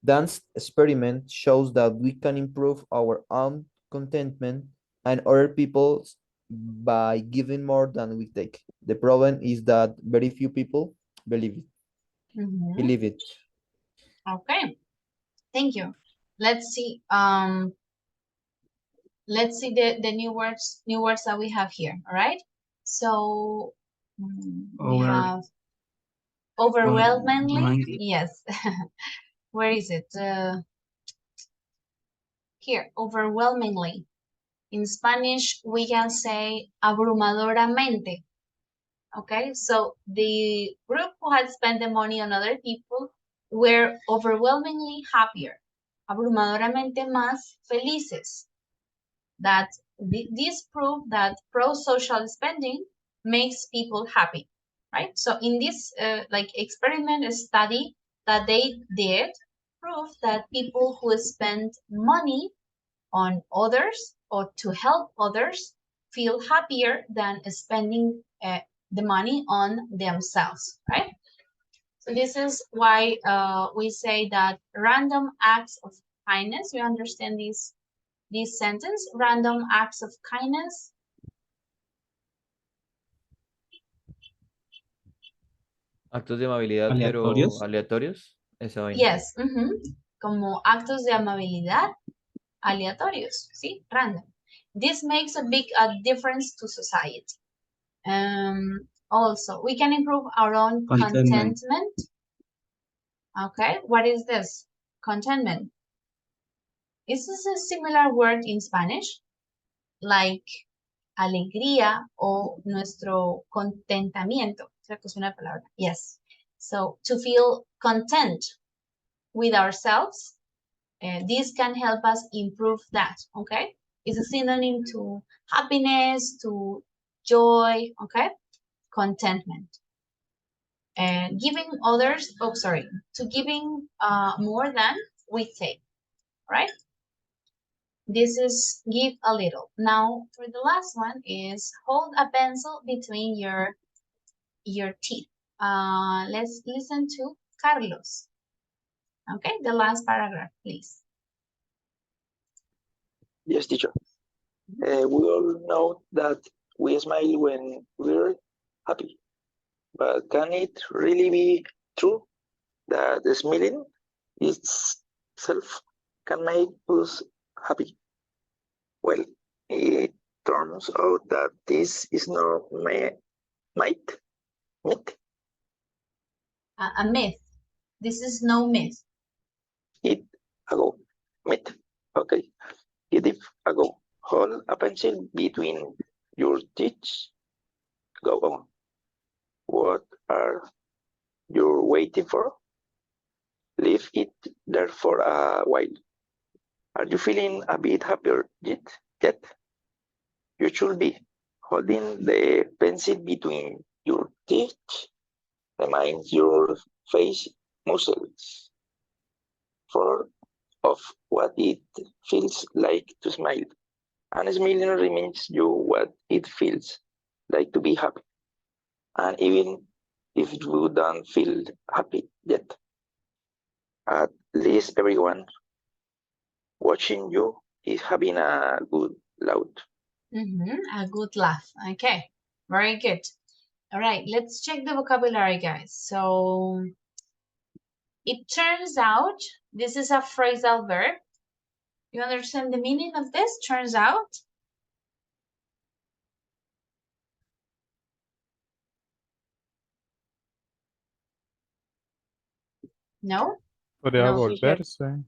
Dan's experiment shows that we can improve our own contentment and other people's by giving more than we take. The problem is that very few people believe it. Believe it. Okay, thank you. Let's see. Let's see the new words that we have here. All right. So we have overwhelmingly. Yes. Where is it? Here, overwhelmingly. In Spanish, we can say abrumadoramente. Okay, so the group who had spent the money on other people were overwhelmingly happier, abrumadoramente más felices. That this proof that pro-social spending makes people happy, right? So in this experiment study that they did, prove that people who spend money on others or to help others feel happier than spending the money on themselves, right? So this is why we say that random acts of kindness, you understand this sentence, random acts of kindness. Actos de amabilidad, pero aleatorios. Esa vaina. Yes, como actos de amabilidad aleatorios, ¿sí? Random. This makes a big difference to society. Also, we can improve our own contentment. Okay, what is this? Contentment. Is this a similar word in Spanish? Like alegría o nuestro contentamiento. Creo que es una palabra. Yes. So, to feel content with ourselves, this can help us improve that, okay? It's a synonym to happiness, to joy, okay? Contentment. Giving others, to giving more than we take, right? This is give a little. Now, for the last one is hold a pencil between your teeth. Let's listen to Carlos. Okay, the last paragraph, please. Yes, teacher. We all know that we smile when we're happy. But can it really be true that smiling itself can make us happy? Well, it turns out that this is not myth. A myth. This is no myth. It ago. Myth. Okay. It ago. Hold a pencil between your teeth. Go on. What are you waiting for? Leave it there for a while. Are you feeling a bit happier yet? You should be. Holding the pencil between your teeth reminds your face muscles of what it feels like to smile. And smiling reminds you what it feels like to be happy. And even if you don't feel happy yet, at least everyone watching you is having a good laugh. A good laugh. Okay, very good. All right, let's check the vocabulary, guys. So it turns out this is a phrasal verb. You understand the meaning of this? Turns out. No? Podría No, teacher. volverse.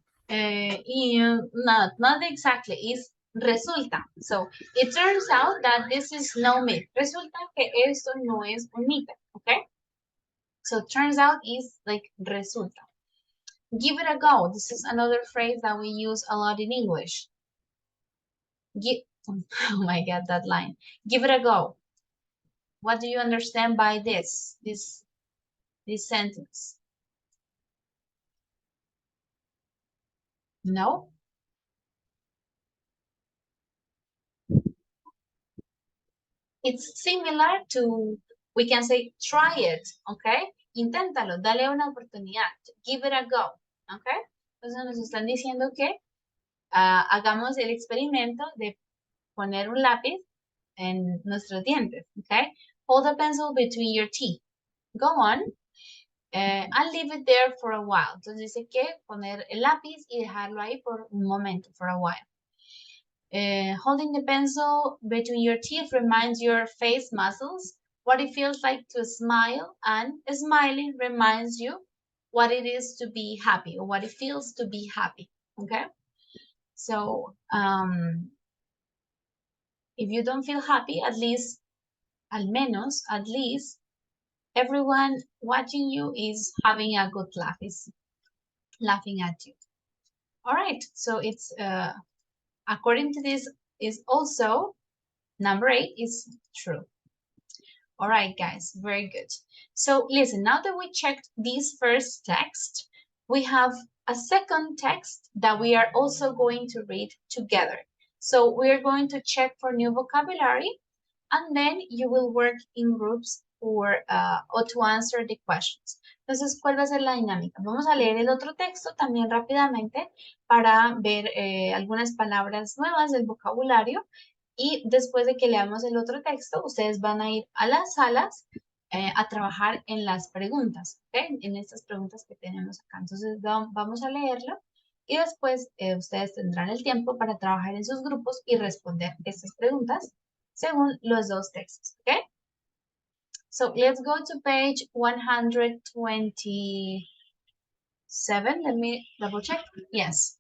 Not exactly. It's resulta. So it turns out that this is no myth. Resulta que esto no es un mito. Okay? So turns out is like resulta. Give it a go. This is another phrase that we use a lot in English. Oh my God, that line. Give it a go. What do you understand by this sentence? No? It's similar to, we can say, try it, okay? Inténtalo, dale una oportunidad. Give it a go, okay? Entonces nos están diciendo que hagamos el experimento de poner un lápiz en nuestros dientes, okay? Hold a pencil between your teeth. Go on. And leave it there for a while. Entonces dice que poner el lápiz y dejarlo ahí por un momento, for a while. Holding the pencil between your teeth reminds your face muscles what it feels like to smile, and smiling reminds you what it is to be happy, or what it feels to be happy, okay? So, if you don't feel happy, at least, everyone watching you is having a good laugh, is laughing at you. All right, so it's, according to this, is also, number 8 is true. All right, guys, very good. So listen, now that we checked this first text, we have a second text that we are also going to read together. So we're going to check for new vocabulary, and then you will work in groups or to answer the questions. Entonces, ¿cuál va a ser la dinámica? Vamos a leer el otro texto también rápidamente para ver algunas palabras nuevas del vocabulario. Y después de que leamos el otro texto, ustedes van a ir a las salas a trabajar en las preguntas, ¿ok? En estas preguntas que tenemos acá. Entonces vamos a leerlo y después ustedes tendrán el tiempo para trabajar en sus grupos y responder estas preguntas según los dos textos, ¿ok? So let's go to page 127. Let me double check. Yes.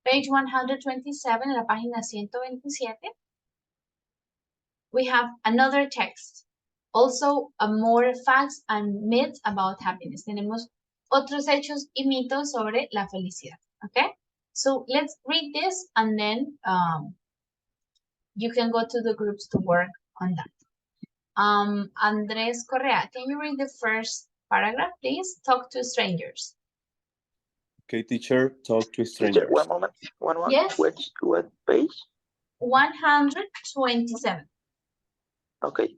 Page 127, en la página 127. We have another text. Also, more facts and myths about happiness. Tenemos otros hechos y mitos sobre la felicidad. Okay? So let's read this and then you can go to the groups to work on that. Andrés Correa, can you read the first paragraph, please? Talk to strangers. Okay, teacher, talk to strangers. Teacher, one moment. Yes. What page? 127. Okay.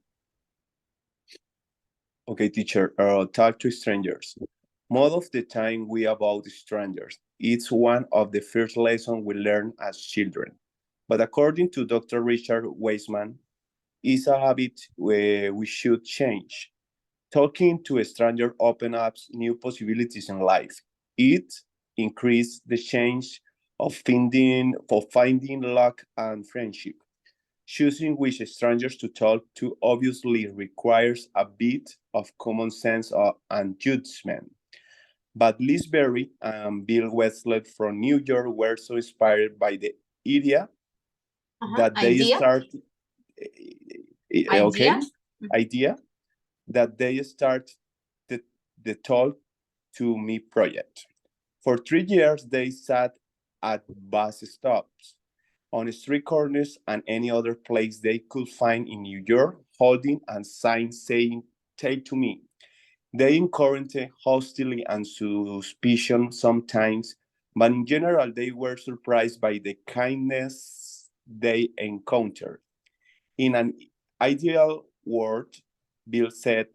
Okay, teacher, talk to strangers. Most of the time we about strangers. It's one of the first lessons we learn as children. But according to Dr. Richard Weissman, it's a habit we should change. Talking to a stranger opens up new possibilities in life. It increases the chance of finding luck and friendship. Choosing which strangers to talk to obviously requires a bit of common sense and judgment. But Liz Berry and Bill Wesley from New York were so inspired by the idea that they start the Talk to Me project. For 3 years, they sat at bus stops, on street corners, and any other place they could find in New York, holding a sign saying, "Take to me." They encountered hostility and suspicion sometimes, but in general, they were surprised by the kindness they encountered. In an ideal world, Bill said,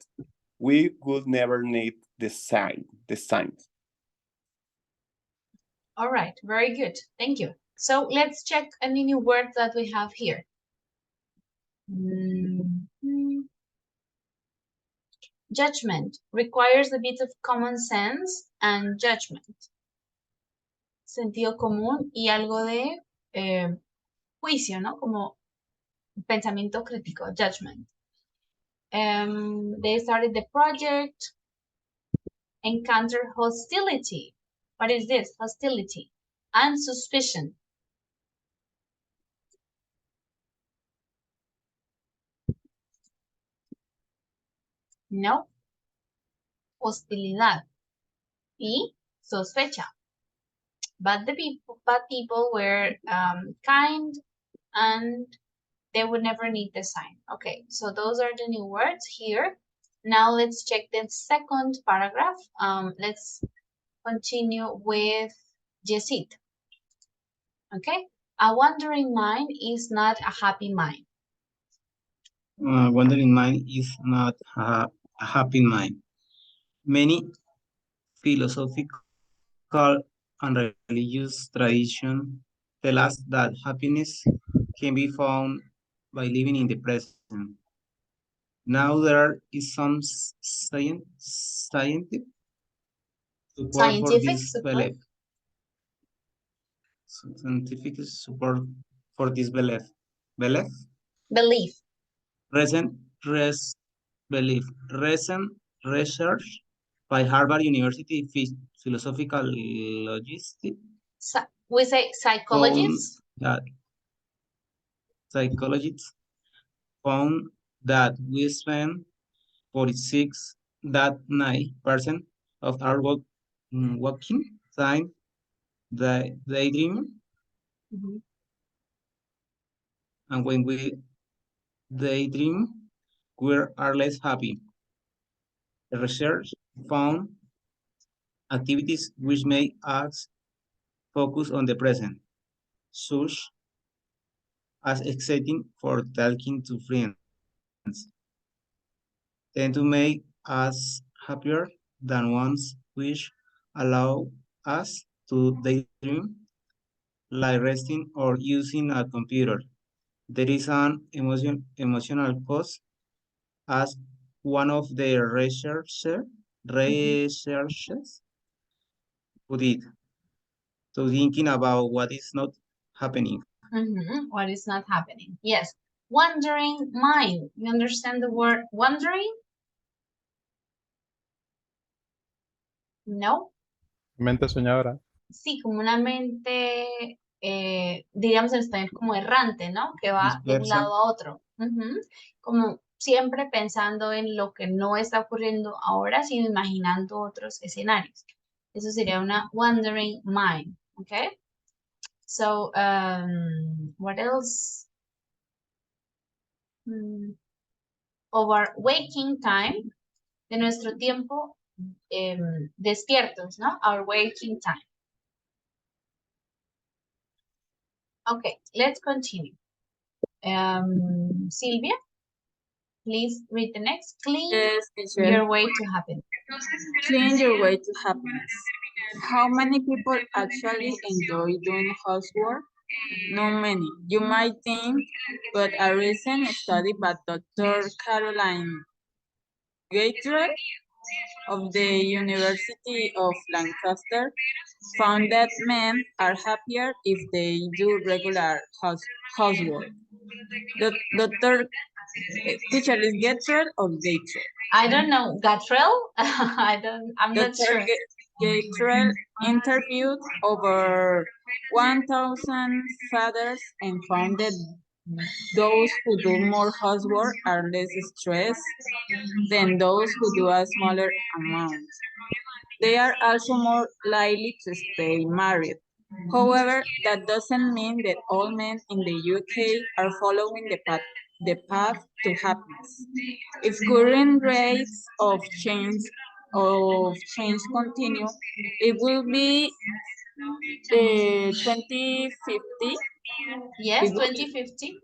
we would never need the sign. All right, very good. Thank you. So let's check any new words that we have here. Judgment requires a bit of common sense and judgment. Sentido común y algo de juicio, ¿no? Como pensamiento crítico, judgment. They started the project, encounter hostility. What is this? Hostility and suspicion. No. Hostilidad y sospecha. But people were kind and they would never need the sign. Okay, so those are the new words here. Now let's check the second paragraph. Let's continue with Yesit. Okay, a wandering mind is not a happy mind. Wandering mind is not a happy mind. Many philosophical and religious traditions tell us that happiness can be found by living in the present. Now there is some scientific support for this belief. Scientific support for this belief. Belief. Recent research by Harvard University philosophical logistic. We say psychologists. That psychologists found that we spend 46.9% of our working time daydreaming. And when we daydream, we are less happy. The research found activities which make us focus on the present, such as exciting for talking to friends, tend to make us happier than ones which allow us to daydream, like resting or using a computer. There is an emotional cost, as one of the researchers put it, to thinking about what is not happening. What is not happening? Yes. Wandering mind. You understand the word wandering? No. Mente soñadora. Sí, como una mente, digamos en español, como errante, ¿no? Que va de un lado a otro. Como siempre pensando en lo que no está ocurriendo ahora, sino imaginando otros escenarios. Eso sería una wandering mind, ¿ok? So, what else? Our waking time, de nuestro tiempo despiertos, ¿no? Our waking time. Okay, let's continue. Silvia, please read the next. Clean your way to happiness. Clean your way to happiness. How many people actually enjoy doing housework? Not many. You might think, but a recent study by Dr. Caroline Gatorade of the University of Lancaster found that men are happier if they do regular housework. Dr. Teacher is Gatorade or Gatorade? I don't know. Gatrell? I'm not sure. Gatorade interviewed over 1,000 fathers and found that those who do more housework are less stressed than those who do a smaller amount. They are also more likely to stay married. However, that doesn't mean that all men in the UK are following the path to happiness. If current rates of change continue, it will be 2050. Yes, 2050.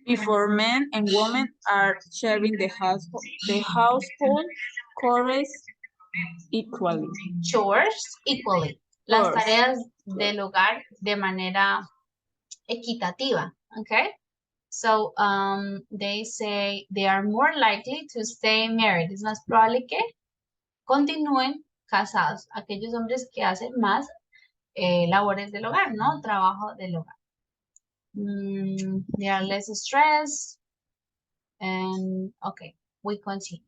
Before men and women are sharing the household chores equally. Chores equally. Las tareas del hogar de manera equitativa. Okay. So they say they are more likely to stay married. Es más probable que continúen casados. Aquellos hombres que hacen más labores del hogar, ¿no? Trabajo del hogar. They are less stressed. And okay, we continue.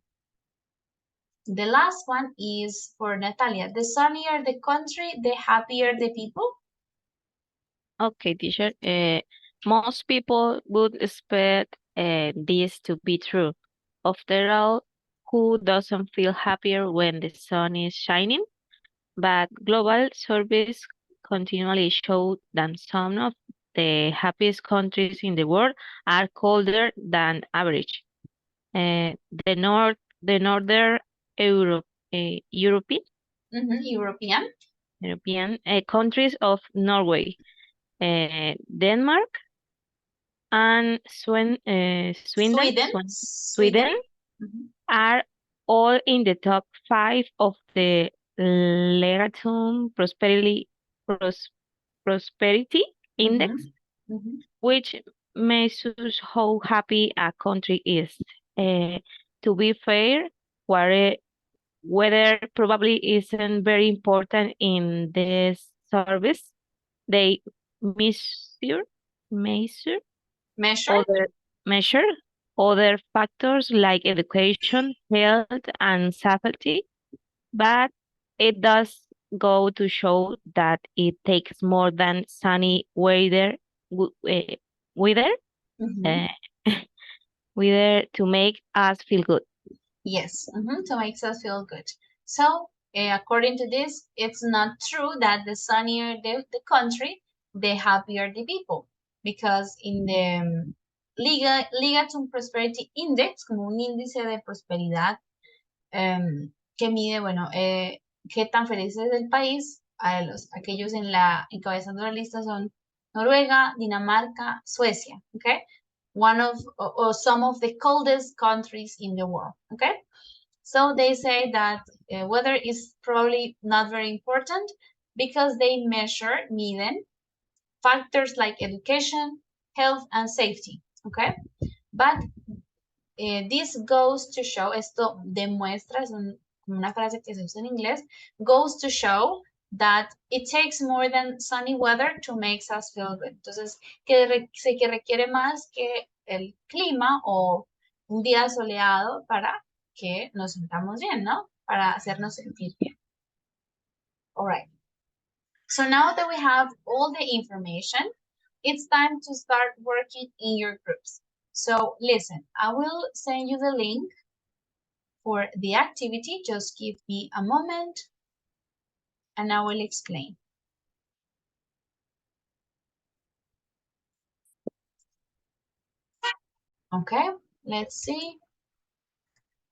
The last one is for Natalia. The sunnier the country, the happier the people. Okay, teacher. Most people would expect this to be true. After all, who doesn't feel happier when the sun is shining? But global surveys continually show that some of the happiest countries in the world are colder than average. The northern Europe, European European. European countries of Norway, Denmark, and Sweden are all in the top 5 of the Legatum Prosperity Index, which measures how happy a country is. To be fair, weather probably isn't very important in this service. They measure measure Measure? measure other factors like education, health, and safety, but it does go to show that it takes more than sunny weather, uh, weather to make us feel good. Yes, to make us feel good. So, according to this, it's not true that the sunnier the country, the happier the people. Because in the Liga to Prosperity Index, como un índice de prosperidad que mide, bueno, qué tan feliz es el país, aquellos encabezando la lista son Noruega, Dinamarca, Suecia, okay? One of, or some of the coldest countries in the world, okay? So they say that weather is probably not very important because they miden factors like education, health, and safety, okay? But this goes to show, esto demuestra, es una frase que se usa en inglés, goes to show that it takes more than sunny weather to make us feel good. Entonces, que requiere más que el clima o un día soleado para que nos sintamos bien, ¿no? Para hacernos sentir bien. All right. So now that we have all the information, it's time to start working in your groups. So listen, I will send you the link for the activity. Just give me a moment and I will explain. Okay, let's see.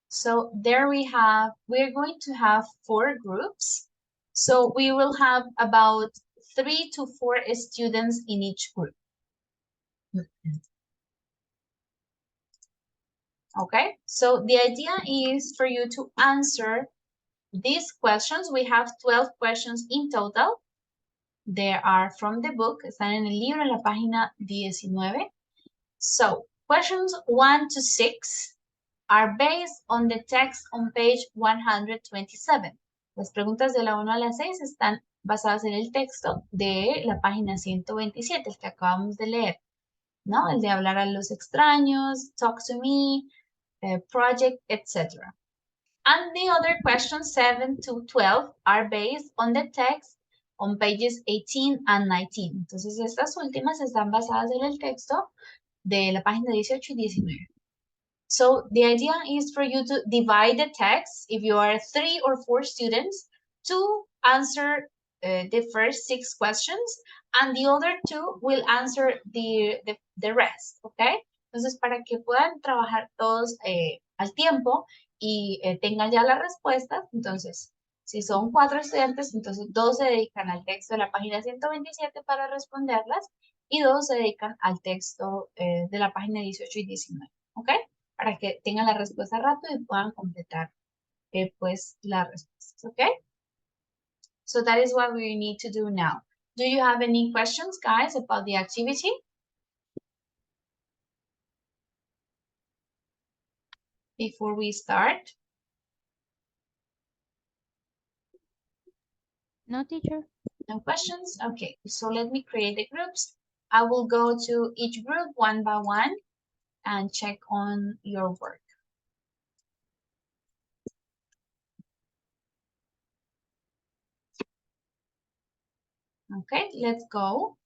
So there we're going to have 4 groups. So we will have about 3 to 4 students in each group. Okay, so the idea is for you to answer these questions. We have 12 questions in total. They are from the book, están en el libro, en la página 19. So, questions 1 to 6 are based on the text on page 127. Las preguntas de la 1 a la 6 están basadas en el texto de la página 127, el que acabamos de leer, ¿no? El de hablar a los extraños, talk to me, project, etc. And the other questions 7 to 12 are based on the text on pages 18 and 19. Entonces, estas últimas están basadas en el texto de la página 18 y 19. So, the idea is for you to divide the text, if you are 3 or 4 students, to answer the first 6 questions, and the other 2 will answer the rest, okay? Entonces, para que puedan trabajar todos al tiempo y tengan ya las respuestas, entonces, si son 4 estudiantes, entonces 2 se dedican al texto de la página 127 para responderlas y 2 se dedican al texto de la página 18 y 19, ¿ok? Para que tengan la respuesta rápido y puedan completar pues las respuestas, ¿ok? So that is what we need to do now. Do you have any questions, guys, about the activity? Before we start? No, teacher. No questions? Okay, so let me create the groups I will go to each group one by one and check on your work. Okay, let's go.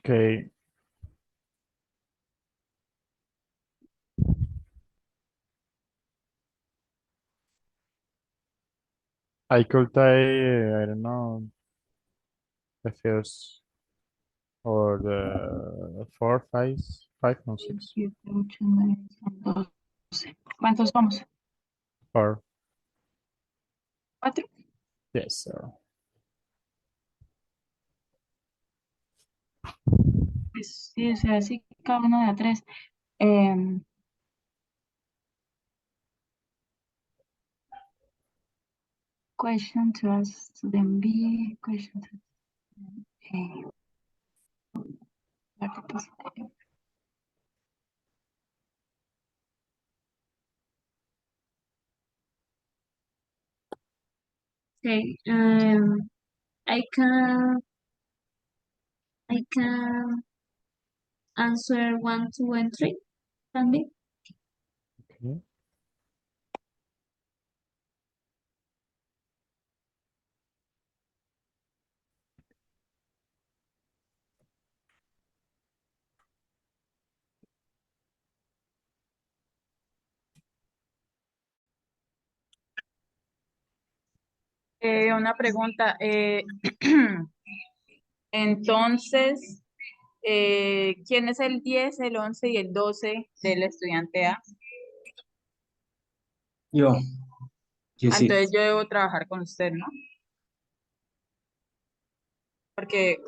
Okay. I could take, I don't know, the first or the 4, 5, 5 and 6. ¿Cuántos vamos? 4. ¿Cuatro? Yes, sir. Sí, o sea, sí, cada uno de a tres. Question to us, student B, question to A. Okay, I can answer 1, 2, and 3. También. Okay. Una pregunta. Entonces, ¿quién es el 10, el 11 y el 12 del estudiante A? Yo. Sí. Entonces yo debo trabajar con usted, ¿no? Porque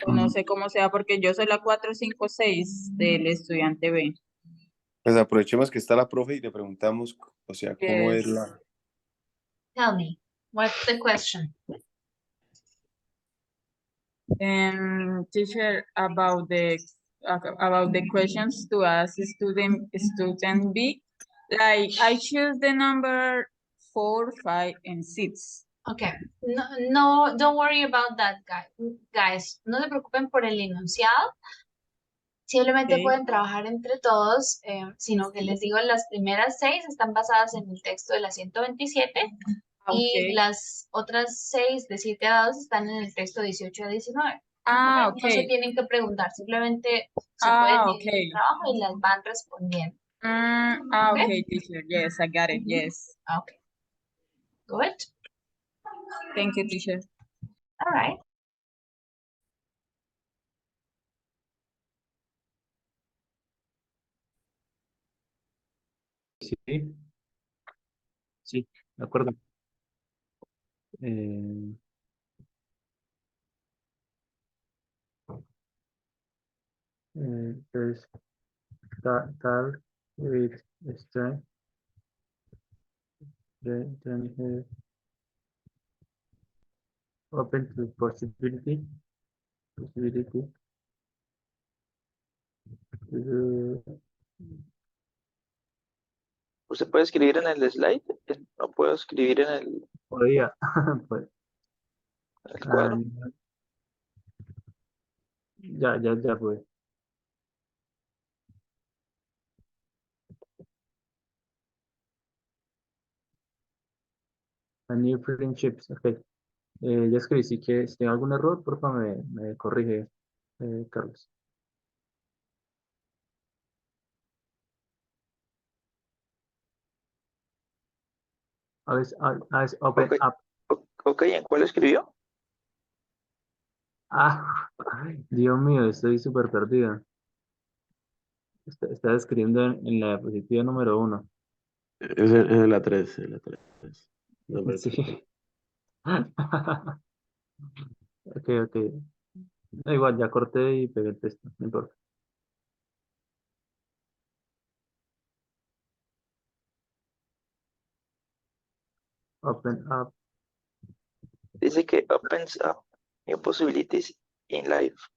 no sé cómo sea, porque yo soy la 4, 5, 6 del estudiante B. Pues aprovechemos que está la profe y le preguntamos, o sea, cómo es Yes. la... Tell me, what's the question? Teacher, about the questions to ask student B, like I choose the number 4, 5, and 6. Okay, no, don't worry about that, guys. No se preocupen por el enunciado. Simplemente Okay. pueden trabajar entre todos, sino que les digo, las primeras 6 están basadas en el texto de la 127 y las otras 6 de 7 a 2 están en el texto 18 a 19. Ah, No se okay. tienen que preguntar, simplemente se pueden dividir el trabajo y las van respondiendo. Okay, teacher. Yes, I got it. Yes. Okay. Good. Thank you, teacher. All right. sí, sí, de acuerdo. Eh, there's tal with strength, then open to possibility to do. ¿Usted puede escribir en el slide? No puedo escribir en Podía, pues, el cuadro. ya fue. A new friendships, ok. Ya escribí, si tiene algún error, por favor me corrige, Carlos. Open Ok, up. ok, ¿en cuál escribió? Ah, Dios mío, estoy súper perdido. Está escribiendo en la diapositiva número 1. Es en la 3, en la 3. Number Sí. 3. Ok, ok. Da igual, ya corté y pegué el texto, no importa. Open up. Dice que opens up new possibilities in life.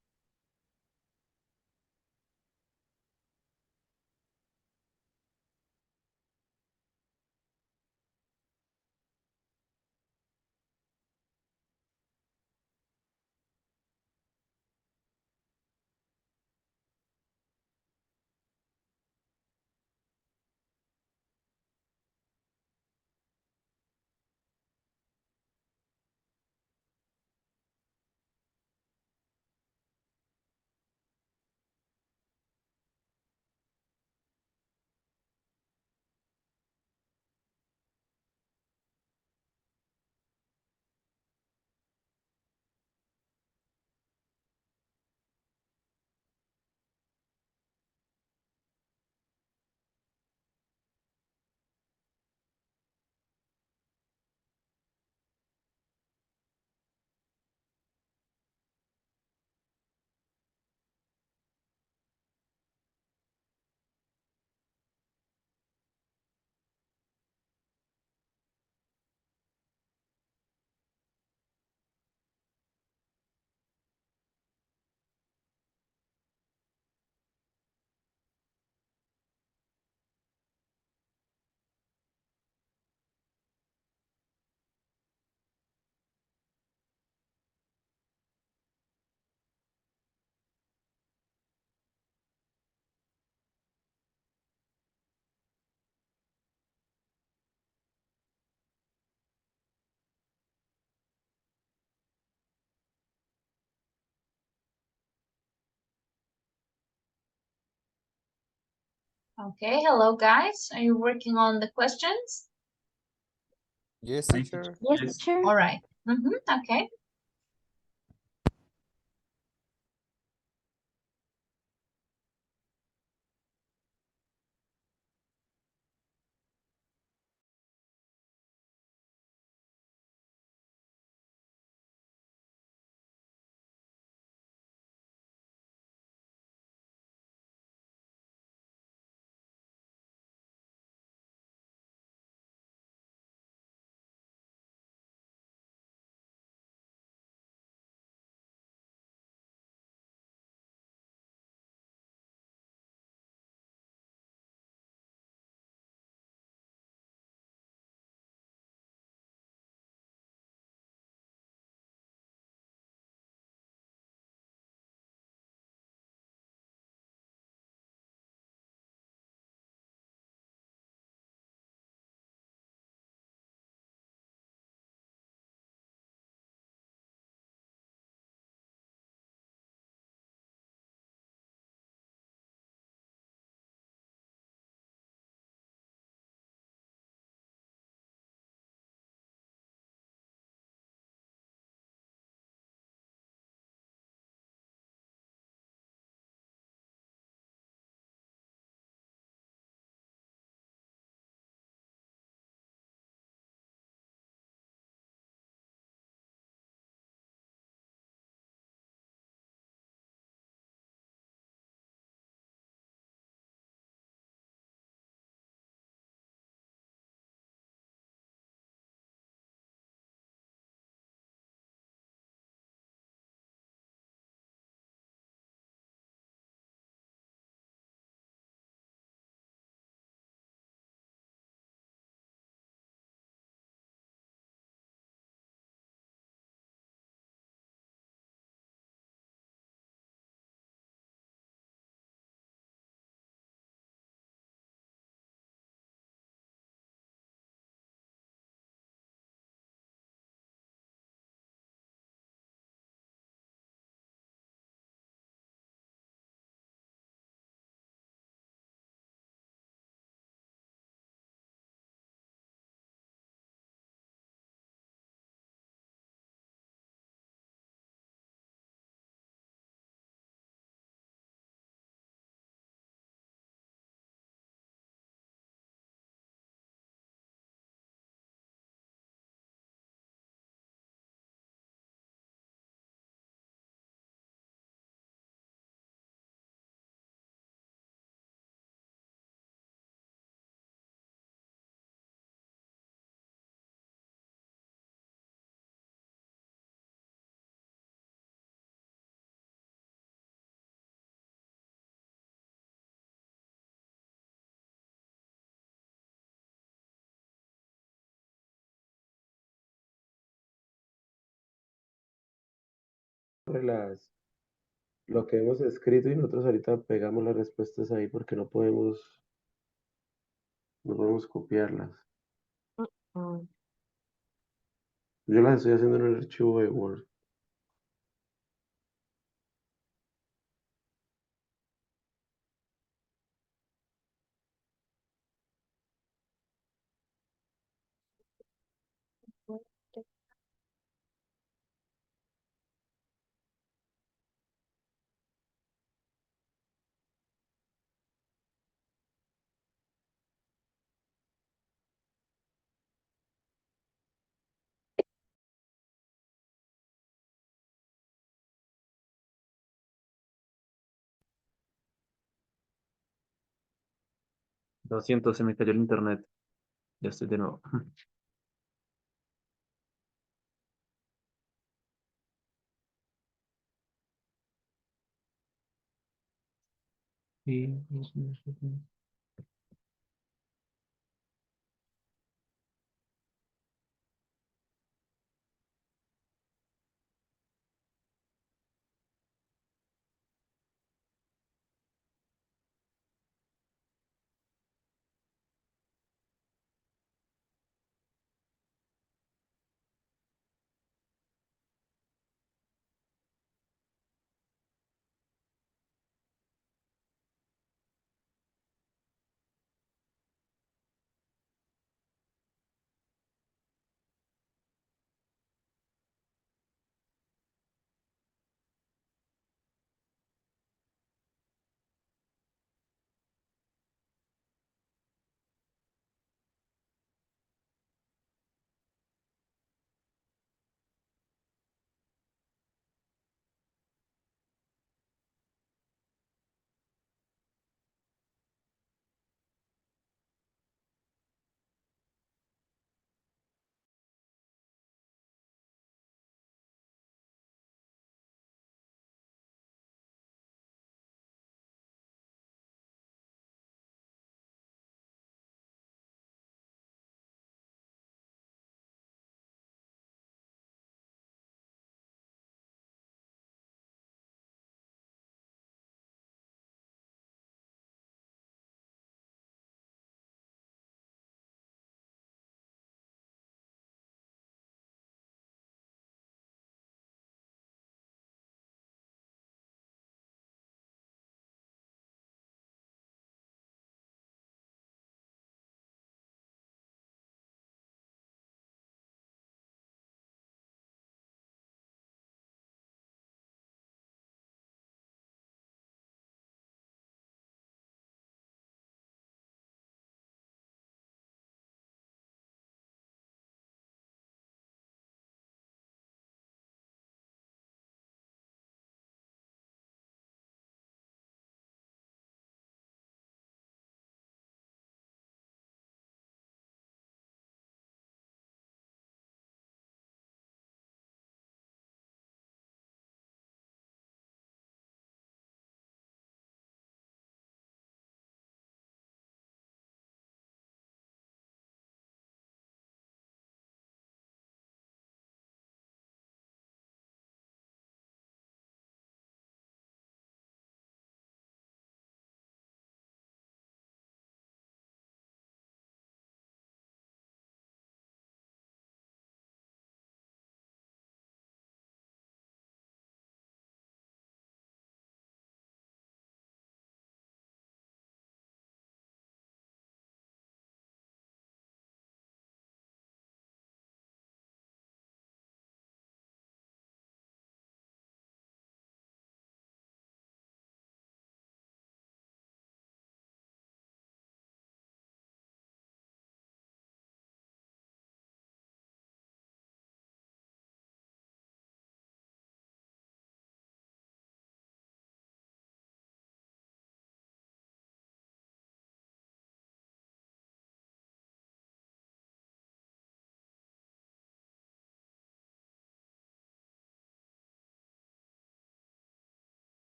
Okay, hello guys. Are you working on the questions? Yes, teacher. Yes, teacher. All right. Okay. sobre lo que hemos escrito y nosotros ahorita pegamos las respuestas ahí porque no podemos copiarlas. Mm, Yo las estoy haciendo en el archivo de Word. Lo siento, se me cayó el internet. Ya estoy de nuevo. Sí,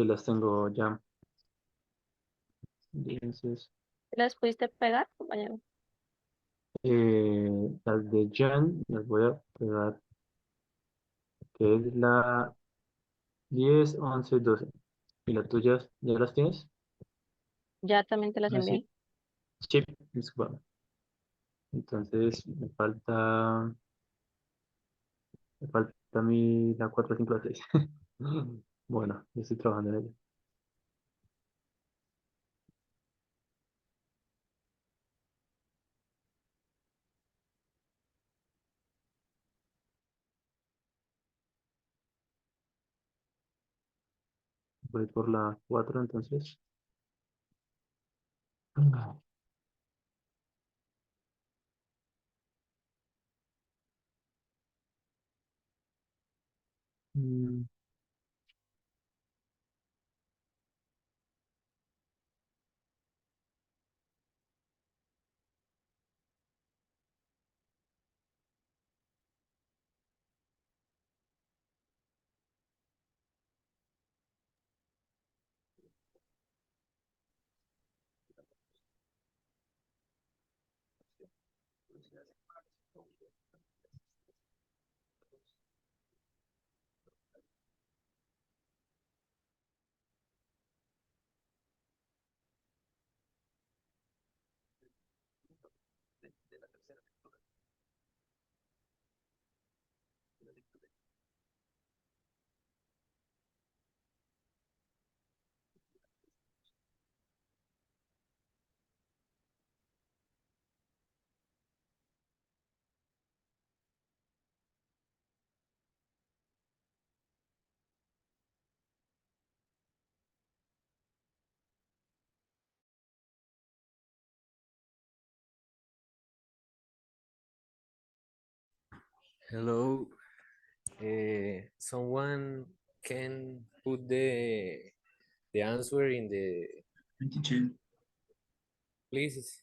las tengo ya. Entonces, ¿Las pudiste pegar, compañero? las de Jan las voy a pegar, que es la 10, 11, 12. ¿Y las tuyas ya las tienes? Ya también te las Ah, sí. envié. Sí, disculpa. Entonces me falta a mí la 4, 5, la 6. Bueno, yo estoy trabajando en ello. Voy por la 4 entonces. Mm, Hello. Someone can put the answer in the please.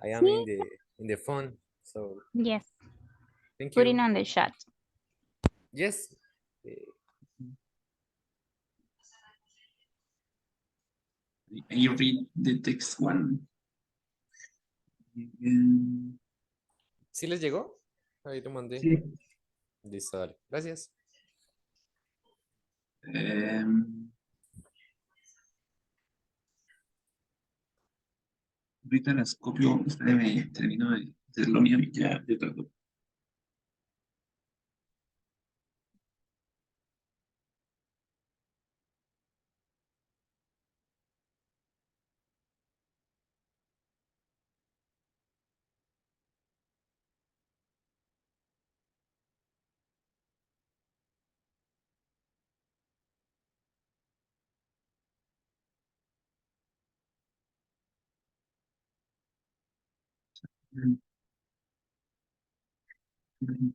I am Sí. in the phone, so Yes. thank Put it you. on the chat. Yes. You read the text one. Mm, ¿Sí les llegó? Ahí lo mandé. Sí. Listo, dale. Gracias. ahorita las copio, espérame, termino de hacer lo mío y ya yo trato. Mm, mm.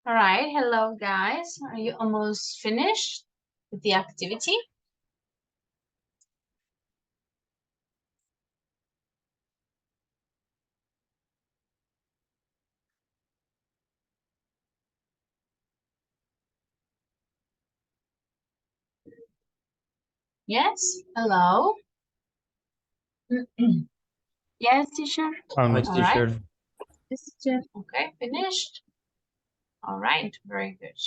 All right, hello guys. Are you almost finished with the activity? Yes, hello. Yes, teacher. Almost. All right. Yes, teacher. Okay, finished. All right, very good.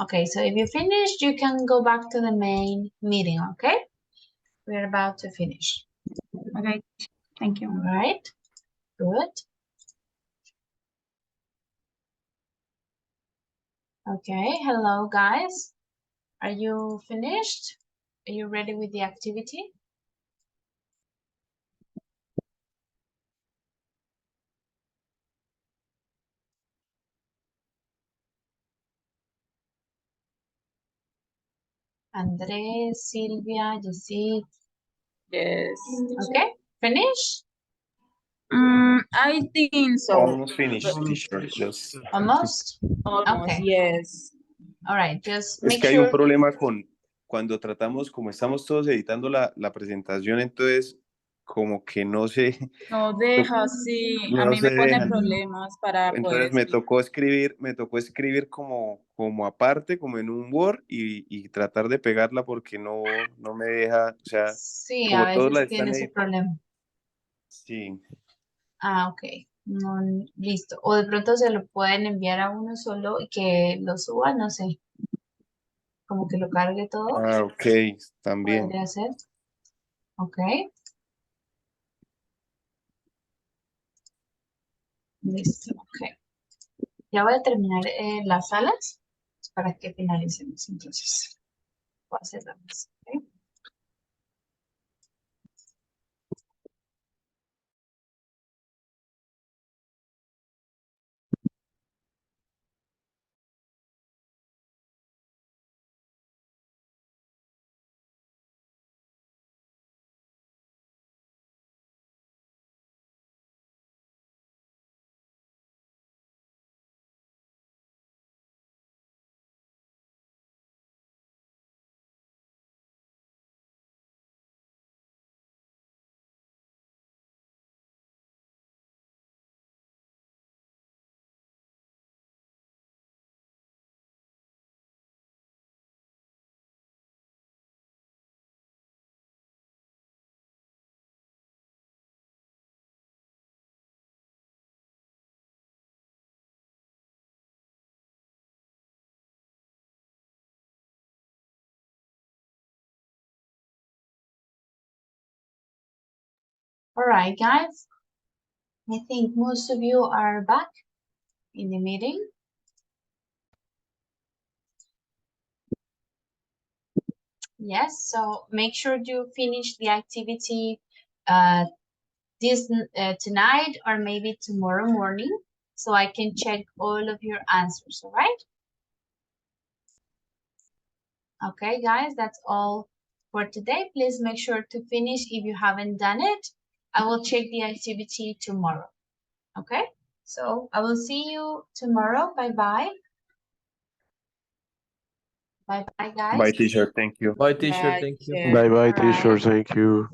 Okay, so if you finished, you can go back to the main meeting, okay? We're about to finish. Okay, thank you. All right, good. Okay, hello guys. Are you finished? Are you ready with the activity? Andres, Silvia, Jessie. Yes. Okay, finish? I think so. Almost finished, teacher. Just Almost? Almost, Okay. yes. All right, just es make que hay un sure. problema con cuando tratamos, como estamos todos editando la presentación, entonces como que no sé, No deja, sí. A no mí se me pone dejan. problemas para poder Entonces escribir. me tocó escribir como aparte, como en un Word y tratar de pegarla porque no me deja, o sea, Sí, a como todos la veces tiene están ese editando. problema. Sí. Ah, ok. No, listo. O de pronto se lo pueden enviar a uno solo y que lo suba, no sé. Como que lo cargue todo. Ah, ok, también. Podría ser. Ok. Listo. Ok. Ya voy a terminar las salas para que finalicemos. Entonces, voy a cerrarlas. ¿Ok? All right, guys. I think most of you are back in the meeting. Yes, so make sure you finish the activity tonight or maybe tomorrow morning so I can check all of your answers, all right? Okay, guys, that's all for today. Please make sure to finish if you haven't done it. I will check the activity tomorrow, okay? So I will see you tomorrow. Bye-bye. Bye-bye, guys. Bye, teacher. Thank you. Bye, teacher. Bye, Thank you. teacher. Bye bye, Bye. teacher. Thank you.